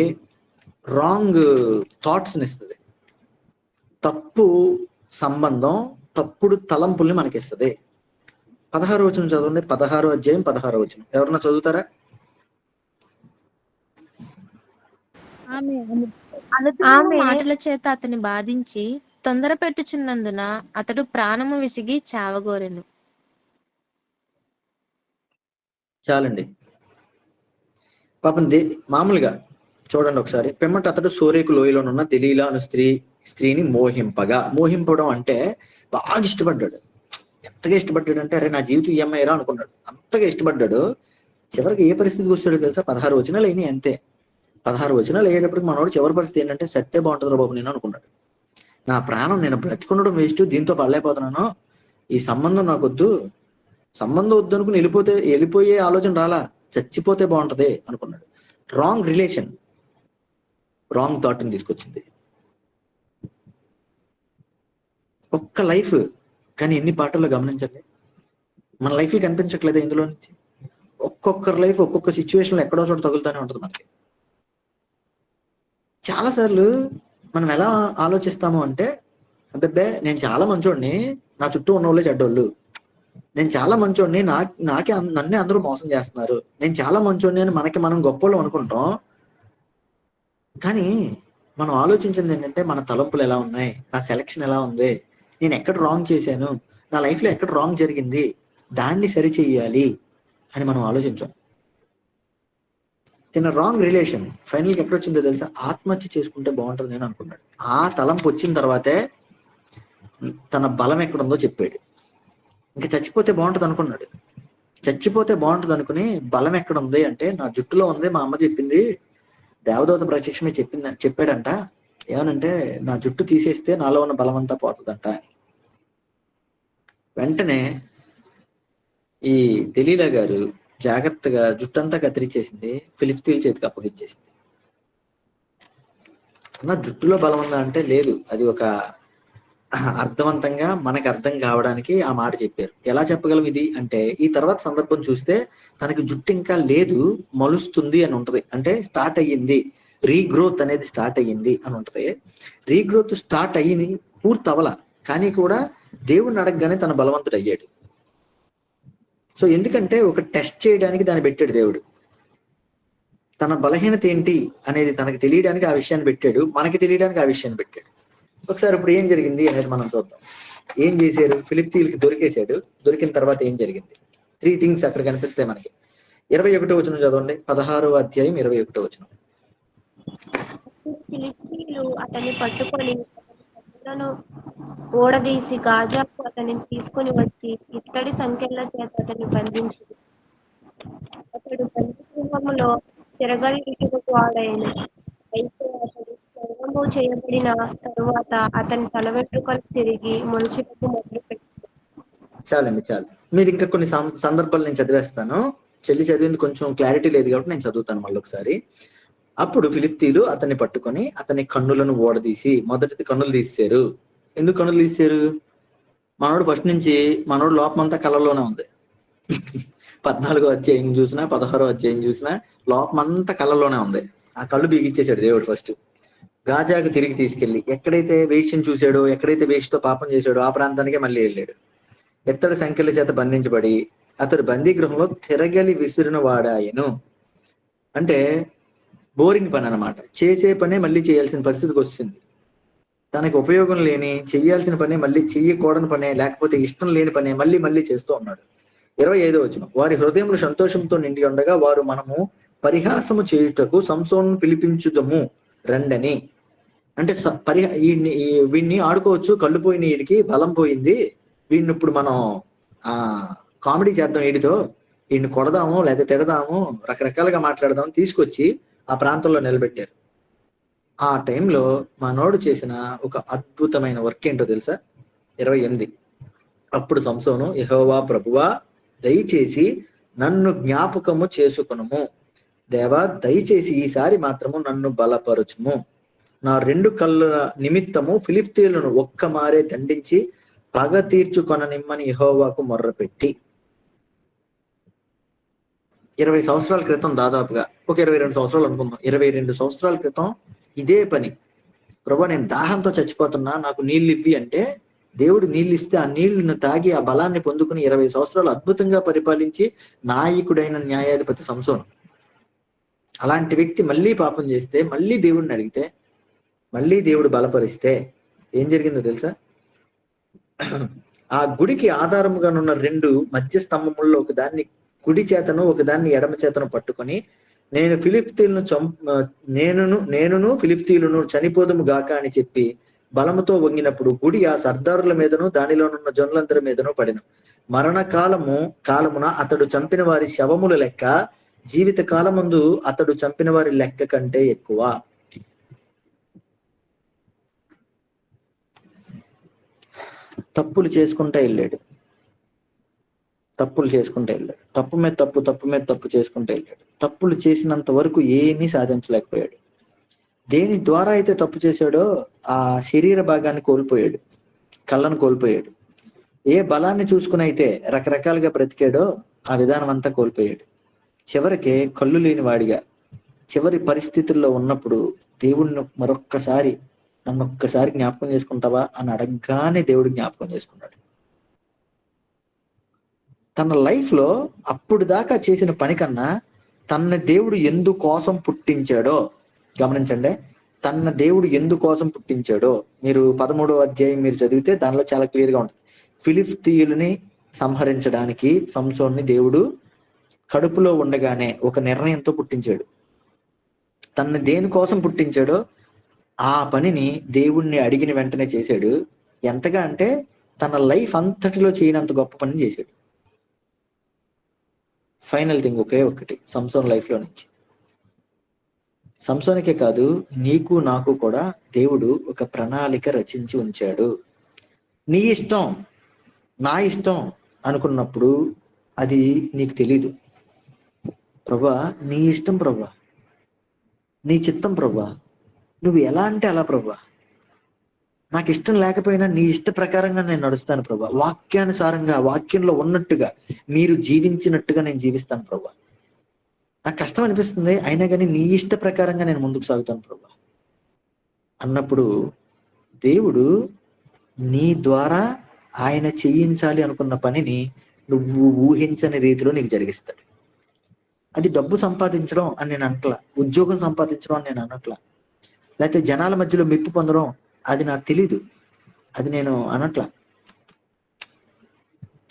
రాంగ్ థాట్స్ ఇస్తుంది, తప్పు సంబంధం, తప్పుడు తలంపుల్ని మనకి ఇస్తుంది. 16వ వచనం చదవండి, 16వ అధ్యాయం 16వ వచనం. ఎవరన్నా చదువుతారా? ఆమె మాటల చేత అతని బాధించి తొందర పెట్టుచున్నందున అతడు ప్రాణము విసిగి చావగోరెను. చాలండి. పాపం మామూలుగా చూడండి ఒకసారి. పిమ్మట అతడు సోరేకు లోయలోనున్న దెలీలా అను స్త్రీని మోహింపడం అంటే బాగా ఇష్టపడ్డాడు. ఎంతగా ఇష్టపడ్డాడు అంటే, అరే నా జీవితం ఈఎంఐ రా అనుకున్నాడు. అంతగా ఇష్టపడ్డాడు. చివరికి ఏ పరిస్థితికి వస్తాడో తెలుసా? 16 వచనాలు అయినాయి అంతే. 16 వచనాలు అయ్యేటప్పటికి మనోడు చివరి పరిస్థితి ఏంటంటే, సత్తే బాగుంటుంది బాబు నేను అనుకున్నాడు. నా ప్రాణం, నేను బ్రతికుండడం వేస్ట్, దీంతో పడలేకపోతున్నాను, ఈ సంబంధం నాకొద్దు, సంబంధం వద్దు అనుకుని వెళ్ళిపోయే ఆలోచన రాలా, చచ్చిపోతే బాగుంటది అనుకున్నాడు. రాంగ్ రిలేషన్ రాంగ్ థాట్ని తీసుకొచ్చింది. ఒక్క లైఫ్ కానీ ఎన్ని పాటల్లో గమనించండి. మన లైఫ్కి కనిపించట్లేదు ఇందులో నుంచి. ఒక్కొక్కరి లైఫ్ ఒక్కొక్క సిచ్యువేషన్లో ఎక్కడో చోట తగులుతూనే ఉంటుంది మనకి. చాలాసార్లు మనం ఎలా ఆలోచిస్తాము అంటే, అబ్బే నేను చాలా మంచోడిని, నా చుట్టూ ఉన్న వాళ్ళే చెడ్డోళ్ళు, నేను చాలా మంచోడిని, నన్నే అందరూ మోసం చేస్తున్నారు, నేను చాలా మంచోడిని అని మనకి మనం గొప్పలు అనుకుంటాం. కానీ మనం ఆలోచించింది ఏంటంటే, మన తలంపులు ఎలా ఉన్నాయి, నా సెలక్షన్ ఎలా ఉంది, నేను ఎక్కడ రాంగ్ చేశాను, నా లైఫ్లో ఎక్కడ రాంగ్ జరిగింది, దాన్ని సరి చెయ్యాలి అని మనం ఆలోచించాం. తిన రాంగ్ రిలేషన్ ఫైనల్కి ఎక్కడ వచ్చిందో తెలుసా? ఆత్మహత్య చేసుకుంటే బాగుంటుంది నేను అనుకున్నాడు. ఆ తలంపు వచ్చిన తర్వాతే తన బలం ఎక్కడుందో చెప్పాడు. ఇంకా చచ్చిపోతే బాగుంటుంది అనుకున్నాడు. చచ్చిపోతే బాగుంటుంది అనుకుని బలం ఎక్కడ ఉంది అంటే, నా జుట్టులో ఉంది, మా అమ్మ చెప్పింది, దేవదూత ప్రత్యక్షమే చెప్పాడంట, ఏమనంటే నా జుట్టు తీసేస్తే నాలో ఉన్న బలం అంతా పోతుందంట అని. వెంటనే ఈ దెలీలా గారు జాగ్రత్తగా జుట్టంతా కత్తిరించేసింది, ఫిలిష్తీయుల చేతికి అప్పగించేసింది. నా జుట్టులో బలం ఉందా అంటే లేదు, అది ఒక అర్థవంతంగా మనకు అర్థం కావడానికి ఆ మాట చెప్పారు. ఎలా చెప్పగలం ఇది అంటే, ఈ తర్వాత సందర్భం చూస్తే తనకి జుట్టు ఇంకా లేదు, మలుస్తుంది అని ఉంటది, అంటే స్టార్ట్ అయ్యింది, రీగ్రోత్ అనేది స్టార్ట్ అయ్యింది అని ఉంటది. రీగ్రోత్ స్టార్ట్ అయ్యింది, పూర్తి అవల, కానీ కూడా దేవుడిని అడగగానే తన బలవంతుడు అయ్యాడు. సో ఎందుకంటే ఒక టెస్ట్ చేయడానికి దాన్ని పెట్టాడు దేవుడు. తన బలహీనత ఏంటి అనేది తనకి తెలియడానికి ఆ విషయాన్ని పెట్టాడు, మనకి తెలియడానికి ఆ విషయాన్ని పెట్టాడు. ఒకసారి ఇప్పుడు ఏం జరిగింది అనేది మనం చూద్దాం. ఏం చేశారు? ఫిలిష్తీయులకి దొరికేశాడు. దొరికిన తర్వాత ఏం జరిగింది? 3 థింగ్స్ అక్కడ కనిపిస్తాయి మనకి. 21వ వచనం చదవండి, 16వ అధ్యాయం 21వ వచనం. ఫిలిష్తీయులు అతన్ని పట్టుకొని ఓడదీసి గాజాకు అతన్ని తీసుకుని వచ్చి ఇత్తడి సంఖ్యల చేత అతన్ని బంధించి, అతడు బంది గృహములో తిరగలిగినకు వాడైన. అయితే అతడు స్వర్గము చేయబడిన తరువాత అతని తల వెంట్రుకలు తిరిగి మొలుచుటకు మొదలుపెట్టాడు. చాలండి, చాలు. మీరు ఇంకా కొన్ని సందర్భాలు నేను చదివేస్తాను. చెల్లి చదివింది కొంచెం క్లారిటీ లేదు కాబట్టి నేను చదువుతాను మళ్ళీ ఒకసారి. అప్పుడు ఫిలిష్తీయులు అతన్ని పట్టుకొని అతని కన్నులను ఓడదీసి, మొదటిది కన్నులు తీశారు. ఎందుకు కన్నులు తీశారు? మనోడు ఫస్ట్ నుంచి మనోడు లోపమంతా కళ్ళలోనే ఉంది. 14వ అధ్యాయం చూసినా 16వ అధ్యాయం చూసినా లోపమంతా కళ్ళలోనే ఉంది. ఆ కళ్ళు బిగించేశాడు దేవుడు. ఫస్ట్ గాజాకు తిరిగి తీసుకెళ్లి ఎక్కడైతే వేష్యను చూశాడో, ఎక్కడైతే వేష్యతో పాపం చేశాడో ఆ ప్రాంతానికే మళ్ళీ వెళ్ళాడు. ఎత్తడి సంఖ్యల చేత బంధించబడి అతడు బందీ గృహంలో తిరగలి విసిరిన వాడాయను. అంటే బోరింగ్ పని అన్నమాట. చేసే పనే మళ్ళీ చేయాల్సిన పరిస్థితికి వచ్చింది. తనకు ఉపయోగం లేని, చెయ్యాల్సిన పనే మళ్ళీ చెయ్యకూడని పనే, లేకపోతే ఇష్టం లేని పనే మళ్ళీ మళ్ళీ చేస్తూ ఉన్నాడు. 25వ వచనం, వారి హృదయంలో సంతోషంతో నిండి ఉండగా వారు మనము పరిహాసము చేయుటకు సంసోను పిలిపించుదము రండని. అంటే వీడిని ఆడుకోవచ్చు, కళ్ళు పోయిన వీడికి బలం పోయింది, వీడిని ఇప్పుడు మనం కామెడీ చేద్దాం, వీడితో వీడిని కొడదాము లేదా తిడదాము, రకరకాలుగా మాట్లాడదాం, తీసుకొచ్చి ఆ ప్రాంతంలో నిలబెట్టారు. ఆ టైంలో మనోడు చేసిన ఒక అద్భుతమైన వర్క్ ఏంటో తెలుసా? 28. అప్పుడు సంసోను, యెహోవా ప్రభువా దయచేసి నన్ను జ్ఞాపకము చేసుకొనుము, దేవా దయచేసి ఈసారి మాత్రము నన్ను బలపరచుము, నా 2 కళ్ళ నిమిత్తము ఫిలిష్తీయులను ఒక్క మారే దండించి పగ తీర్చుకొననిమ్మని యెహోవాకు మొర్రపెట్టి. 20 సంవత్సరాల క్రితం, దాదాపుగా ఒక 22 సంవత్సరాలు అనుకుందాం, 22 సంవత్సరాల క్రితం ఇదే పని. ప్రభా నేను దాహంతో చచ్చిపోతున్నా, నాకు నీళ్ళు ఇవ్వి అంటే దేవుడు నీళ్ళు ఇస్తే ఆ నీళ్లను తాగి ఆ బలాన్ని పొందుకుని 20 సంవత్సరాలు అద్భుతంగా పరిపాలించి నాయకుడైన న్యాయాధిపతి సంసోను. అలాంటి వ్యక్తి మళ్ళీ పాపం చేస్తే, మళ్ళీ దేవుడిని అడిగితే, మళ్ళీ దేవుడు బలపరిస్తే ఏం జరిగిందో తెలుసా? ఆ గుడికి ఆధారముగానున్న 2 మధ్య స్తంభముల్లో ఒకదాన్ని కుడి చేతను ఒకదాన్ని ఎడమ చేతను పట్టుకొని, నేను నేనును ఫిలిష్తీయులను చనిపోదుము గాక అని చెప్పి బలముతో వంగినప్పుడు గుడి ఆ సర్దారుల మీదను దానిలోనున్న జనులందరి మీదను పడెను. మరణ కాలమున అతడు చంపిన వారి శవముల లెక్క జీవిత కాలమందు అతడు చంపిన వారి లెక్క కంటే ఎక్కువ. తప్పులు చేసుకుంటా వెళ్ళాడు, తప్పులు చేసుకుంటూ వెళ్ళాడు, తప్పు మీద తప్పు చేసుకుంటూ వెళ్ళాడు. తప్పులు చేసినంత వరకు ఏమీ సాధించలేకపోయాడు. దేని ద్వారా అయితే తప్పు చేశాడో ఆ శరీర భాగాన్ని కోల్పోయాడు, కళ్ళను కోల్పోయాడు. ఏ బలాన్ని చూసుకుని అయితే రకరకాలుగా బ్రతికాడో ఆ విధానం అంతా కోల్పోయాడు. చివరికి కళ్ళు లేని వాడిగా చివరి పరిస్థితుల్లో ఉన్నప్పుడు దేవుడిని మరొక్కసారి నన్ను ఒక్కసారి జ్ఞాపకం చేసుకుంటావా అని అడగగానే దేవుడు జ్ఞాపకం చేసుకున్నాడు. తన లైఫ్ లో అప్పుడు దాకా చేసిన పని కన్నా తన దేవుడు ఎందుకోసం పుట్టించాడో గమనించండి. తన దేవుడు ఎందుకోసం పుట్టించాడో మీరు 13వ అధ్యాయం మీరు చదివితే దానిలో చాలా క్లియర్ గా ఉంటుంది. ఫిలిష్తీయులని సంహరించడానికి సంసోన్ని దేవుడు కడుపులో ఉండగానే ఒక నిర్ణయంతో పుట్టించాడు. తనని దేనికోసం పుట్టించాడో ఆ పనిని దేవుణ్ణి అడిగిన వెంటనే చేశాడు. ఎంతగా అంటే తన లైఫ్ అంతటిలో చేయనంత గొప్ప పని చేశాడు. ఫైనల్ థింగ్ ఒకే ఒకటి సంసోన్ లైఫ్ లో నుంచి, సంసోనికే కాదు నీకు నాకు కూడా దేవుడు ఒక ప్రణాళిక రచించి ఉంచాడు. నీ ఇష్టం నా ఇష్టం అనుకున్నప్పుడు అది నీకు తెలీదు. ప్రభా నీ ఇష్టం ప్రభా, నీ చిత్తం ప్రభా, నువ్వు ఎలా అంటే అలా ప్రభా, నాకు ఇష్టం లేకపోయినా నీ ఇష్ట ప్రకారంగా నేను నడుస్తాను ప్రభా, వాక్యానుసారంగా వాక్యంలో ఉన్నట్టుగా మీరు జీవించినట్టుగా నేను జీవిస్తాను ప్రభా. నాకు కష్టం అనిపిస్తుంది అయినా కానీ నీ ఇష్ట ప్రకారంగా నేను ముందుకు సాగుతాను ప్రభా అన్నప్పుడు దేవుడు నీ ద్వారా ఆయన చేయించాలి అనుకున్న పనిని నువ్వు ఊహించని రీతిలో నీకు జరిగిస్తాడు. అది డబ్బు సంపాదించడం అని నేను అనట్లా, ఉద్యోగం సంపాదించడం అని నేను అనట్లా, లేకపోతే జనాల మధ్యలో మెప్పు పొందడం అది నాకు తెలీదు, అది నేను అనట్లా.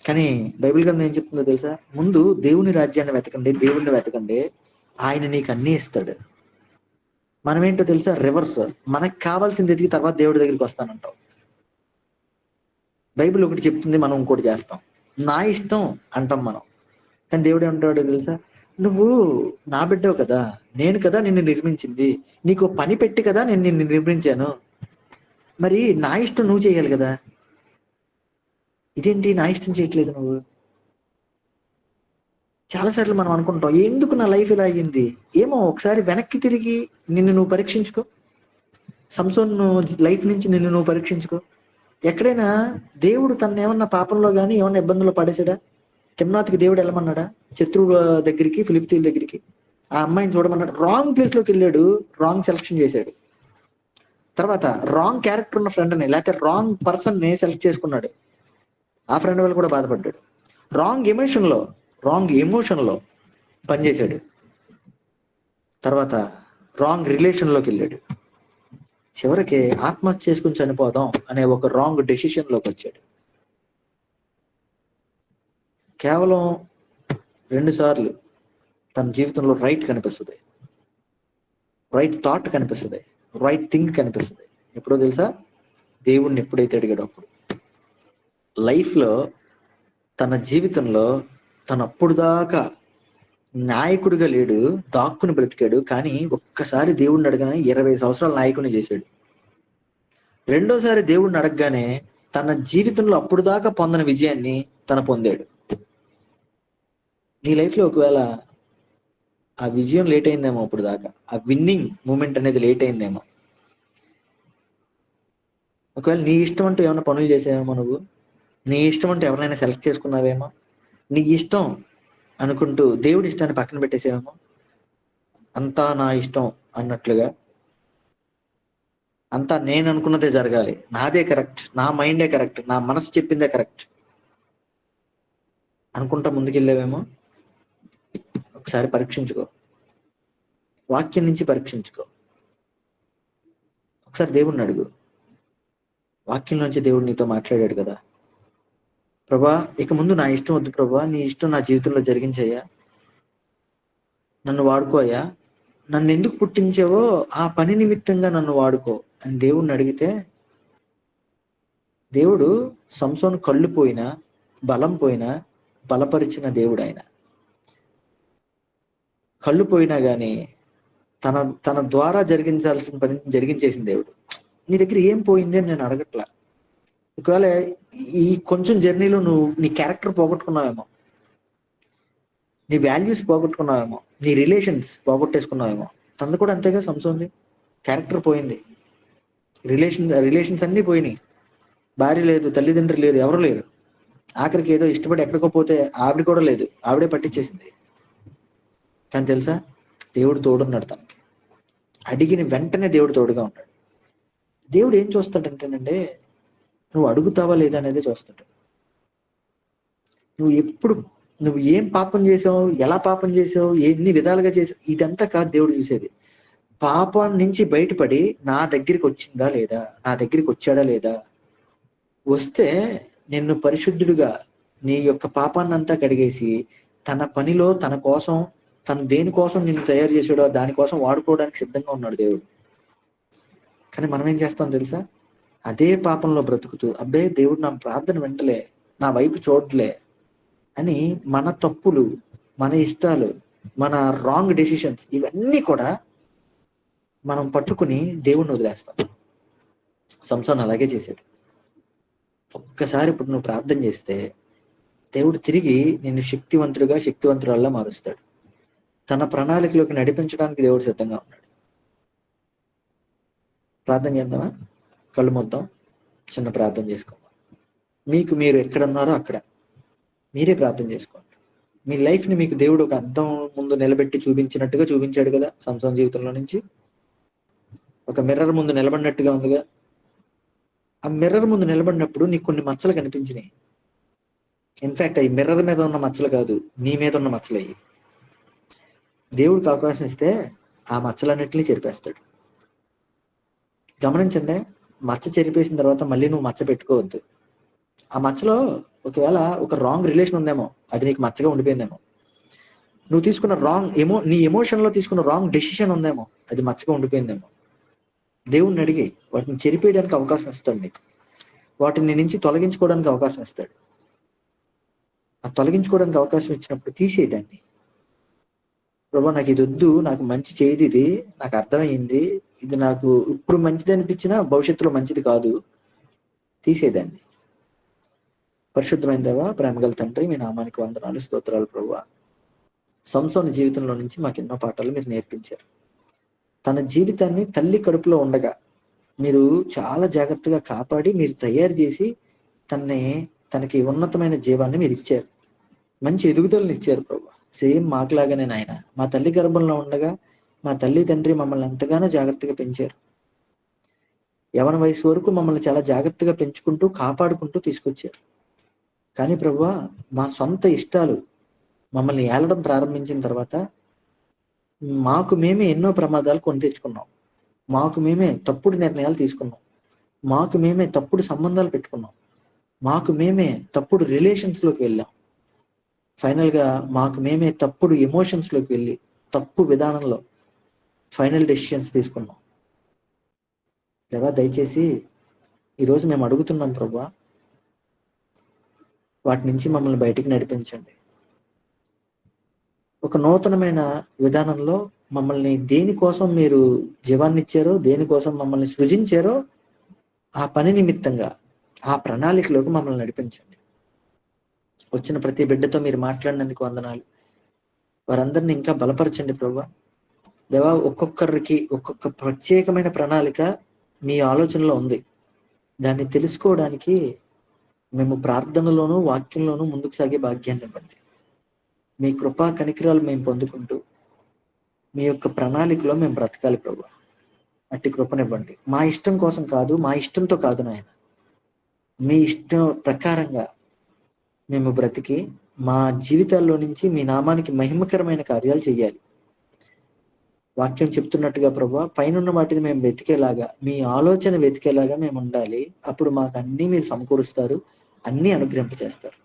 కానీ బైబిల్ గ్రంథం ఏం చెప్తుందో తెలుసా? ముందు దేవుని రాజ్యాన్ని వెతకండి, దేవుణ్ణి వెతకండి, ఆయన నీకు అన్నీ ఇస్తాడు. మనం ఏంటో తెలుసా? రివర్స్. మనకు కావాల్సింది ఎదిగి తర్వాత దేవుడి దగ్గరికి వస్తానంటాం. బైబిల్ ఒకటి చెప్తుంది, మనం ఇంకోటి చేస్తాం. నా ఇష్టం అంటాం మనం, కానీ దేవుడు ఏమంటాడో తెలుసా? నువ్వు నా బిడ్డవు కదా, నేను కదా నిన్ను నిర్మించింది, నీకు పని పెట్టి కదా నేను నిన్ను నిర్మించాను, మరి నా ఇష్టం నువ్వు చేయాలి కదా. ఇదేంటి నా ఇష్టం చేయట్లేదు నువ్వు? చాలాసార్లు మనం అనుకుంటాం ఎందుకు నా లైఫ్ ఇలా అయ్యింది. ఏమో ఒకసారి వెనక్కి తిరిగి నిన్ను నువ్వు పరీక్షించుకో. సంసోన్ లైఫ్ నుంచి నిన్ను నువ్వు పరీక్షించుకో. ఎక్కడైనా దేవుడు తను ఏమన్నా పాపంలో కానీ ఏమన్నా ఇబ్బందుల్లో పడేసాడా? తిమ్నాథ్కి దేవుడు వెళ్ళమన్నాడా? శత్రువుల దగ్గరికి, ఫిలిష్తీయుల దగ్గరికి ఆ అమ్మాయిని చూడమన్నాడు. రాంగ్ ప్లేస్ లోకి వెళ్ళాడు, రాంగ్ సెలక్షన్ చేశాడు. తర్వాత రాంగ్ క్యారెక్టర్ ఉన్న ఫ్రెండ్ని లేకపోతే రాంగ్ పర్సన్ ని సెలెక్ట్ చేసుకున్నాడు. ఆ ఫ్రెండ్ వాళ్ళు కూడా బాధపడ్డాడు. రాంగ్ ఎమోషన్లో పనిచేశాడు. తర్వాత రాంగ్ రిలేషన్లోకి వెళ్ళాడు. చివరికి ఆత్మహత్య చేసుకుని చనిపోదాం అనే ఒక రాంగ్ డెసిషన్లోకి వచ్చాడు. కేవలం 2 సార్లు తన జీవితంలో రైట్ కనిపిస్తుంది, రైట్ థాట్ కనిపిస్తుంది, రైట్ థింగ్ కనిపిస్తుంది. ఎప్పుడో తెలుసా? దేవుణ్ణి ఎప్పుడైతే అడిగాడో అప్పుడు. లైఫ్లో తన జీవితంలో తను అప్పుడు దాకా నాయకుడిగా లేడు, దాక్కుని బ్రతికాడు. కానీ ఒక్కసారి దేవుణ్ణి అడగానే 20 సంవత్సరాల నాయకుడిని చేశాడు. రెండోసారి దేవుణ్ణి అడగగానే తన జీవితంలో అప్పుడు దాకా పొందని విజయాన్ని తను పొందాడు. నీ లైఫ్లో ఒకవేళ ఆ విజయం లేట్ అయిందేమో, అప్పుడు దాకా ఆ విన్నింగ్ మూమెంట్ అనేది లేట్ అయిందేమో. ఒకవేళ నీ ఇష్టం అంటూ ఏమైనా పనులు చేసావేమో, నువ్వు నీ ఇష్టం అంటూ ఎవరైనా సెలెక్ట్ చేసుకున్నావేమో, నీ ఇష్టం అనుకుంటూ దేవుడి ఇష్టాన్ని పక్కన పెట్టేసేవేమో, అంతా నా ఇష్టం అన్నట్లుగా, అంతా నేను అనుకున్నదే జరగాలి, నాదే కరెక్ట్, నా మైండే కరెక్ట్, నా మనసు చెప్పిందే కరెక్ట్ అనుకుంటా ముందుకెళ్ళావేమో. ఒకసారి పరీక్షించుకో, వాక్యం నుంచి పరీక్షించుకో. ఒకసారి దేవుణ్ణి అడుగు. వాక్యం నుంచి దేవుడు నీతో మాట్లాడాడు కదా, ప్రభా ఇక ముందు నా ఇష్టం వద్దు ప్రభా, నీ ఇష్టం నా జీవితంలో జరిగించయ్యా, నన్ను వాడుకోయ్యా, నన్ను ఎందుకు పుట్టించావో ఆ పని నిమిత్తంగా నన్ను వాడుకో అని దేవుణ్ణి అడిగితే, దేవుడు సంసోను కళ్ళు పోయినా బలం పోయినా బలపరిచిన దేవుడు. ఆయన కళ్ళు పోయినా కానీ తన తన ద్వారా జరిగించాల్సిన పని జరిగించేసిన దేవుడు. నీ దగ్గర ఏం పోయింది అని నేను అడగట్లా. ఒకవేళ ఈ కొంచెం జర్నీలో నువ్వు నీ క్యారెక్టర్ పోగొట్టుకున్నావేమో, నీ వాల్యూస్ పోగొట్టుకున్నావేమో, నీ రిలేషన్స్ పోగొట్టేసుకున్నావేమో. తనది కూడా అంతేగా, సంసోన్ది క్యారెక్టర్ పోయింది, రిలేషన్స్ అన్నీ పోయినాయి. భార్య లేదు, తల్లిదండ్రులు లేరు, ఎవరు లేరు. ఆఖరికి ఏదో ఇష్టపడి ఎక్కడికో పోతే ఆవిడ కూడా లేదు, ఆవిడే పట్టించేసింది. కానీ తెలుసా, దేవుడు తోడున్నాడు తనకి. అడిగిన వెంటనే దేవుడు తోడుగా ఉన్నాడు. దేవుడు ఏం చూస్తాడంటేనంటే, నువ్వు అడుగుతావా లేదా అనేది చూస్తాడు. నువ్వు ఏం పాపం చేసావు, ఎలా పాపం చేసావు, ఎన్ని విధాలుగా చేసావు, ఇదంతా కాదు దేవుడు చూసేది. పాపం నుంచి బయటపడి నా దగ్గరికి వచ్చిందా లేదా, నా దగ్గరికి వచ్చాడా లేదా. వస్తే నిన్ను పరిశుద్ధుడిగా నీ యొక్క పాపాన్నంతా కడిగేసి తన పనిలో తన కోసం, తను దేనికోసం నిన్ను తయారు చేసాడో దానికోసం వాడుకోవడానికి సిద్ధంగా ఉన్నాడు దేవుడు. కానీ మనం ఏం చేస్తాం తెలుసా, అదే పాపంలో బ్రతుకుతూ అబ్బే దేవుడు నా ప్రార్థన వింటలే, నా వైపు చూడలే అని మన తప్పులు, మన ఇష్టాలు, మన రాంగ్ డెసిషన్స్ ఇవన్నీ కూడా మనం పట్టుకుని దేవుణ్ణి వదిలేస్తాం. సంసోను అలాగే చేశాడు. ఒక్కసారి ఇప్పుడు నువ్వు ప్రార్థన చేస్తే దేవుడు తిరిగి నిన్ను శక్తివంతురాల్లా మారుస్తాడు. తన ప్రణాళికలోకి నడిపించడానికి దేవుడు సిద్ధంగా ఉన్నాడు. ప్రార్థన చేద్దామా? కళ్ళు మొత్తం చిన్న ప్రార్థన చేసుకోండి. మీకు మీరు ఎక్కడున్నారో అక్కడ మీరే ప్రార్థన చేసుకోండి. మీ లైఫ్ని మీకు దేవుడు ఒక అద్దం ముందు నిలబెట్టి చూపించినట్టుగా చూపించాడు కదా. సంసోను జీవితంలో నుంచి ఒక మిర్రర్ ముందు నిలబడినట్టుగా ఉందిగా. ఆ మిర్రర్ ముందు నిలబడినప్పుడు నీకు కొన్ని మచ్చలు కనిపించినాయి. ఇన్ఫాక్ట్ అవి మిర్రర్ మీద ఉన్న మచ్చలు కాదు, నీ మీద ఉన్న మచ్చలు అయ్యి. దేవుడికి అవకాశం ఇస్తే ఆ మచ్చలన్నిటిని చెరిపేస్తాడు. గమనించండి, మచ్చ చెరిపేసిన తర్వాత మళ్ళీ నువ్వు మచ్చ పెట్టుకోవద్దు. ఆ మచ్చలో ఒకవేళ ఒక రాంగ్ రిలేషన్ ఉందేమో, అది నీకు మచ్చగా ఉండిపోయిందేమో. నువ్వు తీసుకున్న నీ ఎమోషన్లో తీసుకున్న రాంగ్ డెసిషన్ ఉందేమో, అది మచ్చగా ఉండిపోయిందేమో. దేవుణ్ణి అడిగి వాటిని చెరిపేయడానికి అవకాశం ఇస్తాడు నీకు. వాటిని నుంచి తొలగించుకోవడానికి అవకాశం ఇస్తాడు. ఆ తొలగించుకోవడానికి అవకాశం ఇచ్చినప్పుడు తీసేదాన్ని. ప్రభా నాకు ఇది వద్దు, నాకు మంచి చేయదు, ఇది నాకు అర్థమైంది, ఇది నాకు ఇప్పుడు మంచిది అనిపించినా భవిష్యత్తులో మంచిది కాదు, తీసేదాన్ని. పరిశుద్ధమైన దేవా, ప్రేమగల తండ్రి, మీ నామానికి వందనాలు, స్తోత్రాలు ప్రభువా. సంసోను జీవితంలో నుంచి మాకు ఎన్నో పాఠాలు మీరు నేర్పించారు. తన జీవితాన్ని తల్లి కడుపులో ఉండగా మీరు చాలా జాగ్రత్తగా కాపాడి మీరు తయారు చేసి తనకి ఉన్నతమైన జీవాన్ని మీరు ఇచ్చారు. మంచి ఎదుగుదలను ఇచ్చారు ప్రభు. సేమ్ మాకులాగానే నాయన, మా తల్లి గర్భంలో ఉండగా మా తల్లి తండ్రి మమ్మల్ని ఎంతగానో జాగ్రత్తగా పెంచారు. యవన వయసు వరకు మమ్మల్ని చాలా జాగ్రత్తగా పెంచుకుంటూ కాపాడుకుంటూ తీసుకొచ్చారు. కానీ ప్రభువా, మా సొంత ఇష్టాలు మమ్మల్ని ఏలడం ప్రారంభించిన తర్వాత మాకు మేమే ఎన్నో ప్రమాదాలు కొని తెచ్చుకున్నాం. మాకు మేమే తప్పుడు నిర్ణయాలు తీసుకున్నాం. మాకు మేమే తప్పుడు సంబంధాలు పెట్టుకున్నాం. మాకు మేమే తప్పుడు రిలేషన్స్లోకి వెళ్ళాం. ఫైనల్గా మాకు మేమే తప్పుడు ఎమోషన్స్లోకి వెళ్ళి తప్పు విధానంలో ఫైనల్ డెసిషన్స్ తీసుకున్నాం. దేవా దయచేసి ఈరోజు మేము అడుగుతున్నాం ప్రభువా, వాటి నుంచి మమ్మల్ని బయటికి నడిపించండి. ఒక నూతనమైన విధానంలో మమ్మల్ని దేనికోసం మీరు జీవాన్ని ఇచ్చారో, దేనికోసం మమ్మల్ని సృజించారో ఆ పని నిమిత్తంగా ఆ ప్రణాళికలోకి మమ్మల్ని నడిపించండి. వచ్చిన ప్రతి బిడ్డతో మీరు మాట్లాడినందుకు వందనాలు. వారందరిని ఇంకా బలపరచండి ప్రభువా. దేవా, ఒక్కొక్కరికి ఒక్కొక్క ప్రత్యేకమైన ప్రణాళిక మీ ఆలోచనలో ఉంది. దాన్ని తెలుసుకోవడానికి మేము ప్రార్థనలోనూ వాక్యంలోనూ ముందుకు సాగే భాగ్యాన్ని ఇవ్వండి. మీ కృపా కనికరాలు మేము పొందుకుంటూ మీ యొక్క ప్రణాళికలో మేము బ్రతకాలి ప్రభువా. అట్టి కృపనివ్వండి. మా ఇష్టం కోసం కాదు, మా ఇష్టంతో కాదు నాయన, మీ ఇష్టం ప్రకారంగా మేము బ్రతికి మా జీవితాల్లో నుంచి మీ నామానికి మహిమకరమైన కార్యాలు చేయాలి. వాక్యం చెప్తున్నట్టుగా ప్రభువా, పైనున్న వాటిని మేము వెతికేలాగా, మీ ఆలోచన వెతికేలాగా మేము ఉండాలి. అప్పుడు మాకు అన్నీ మీరు సమకూరుస్తారు, అన్నీ అనుగ్రహింపచేస్తారు.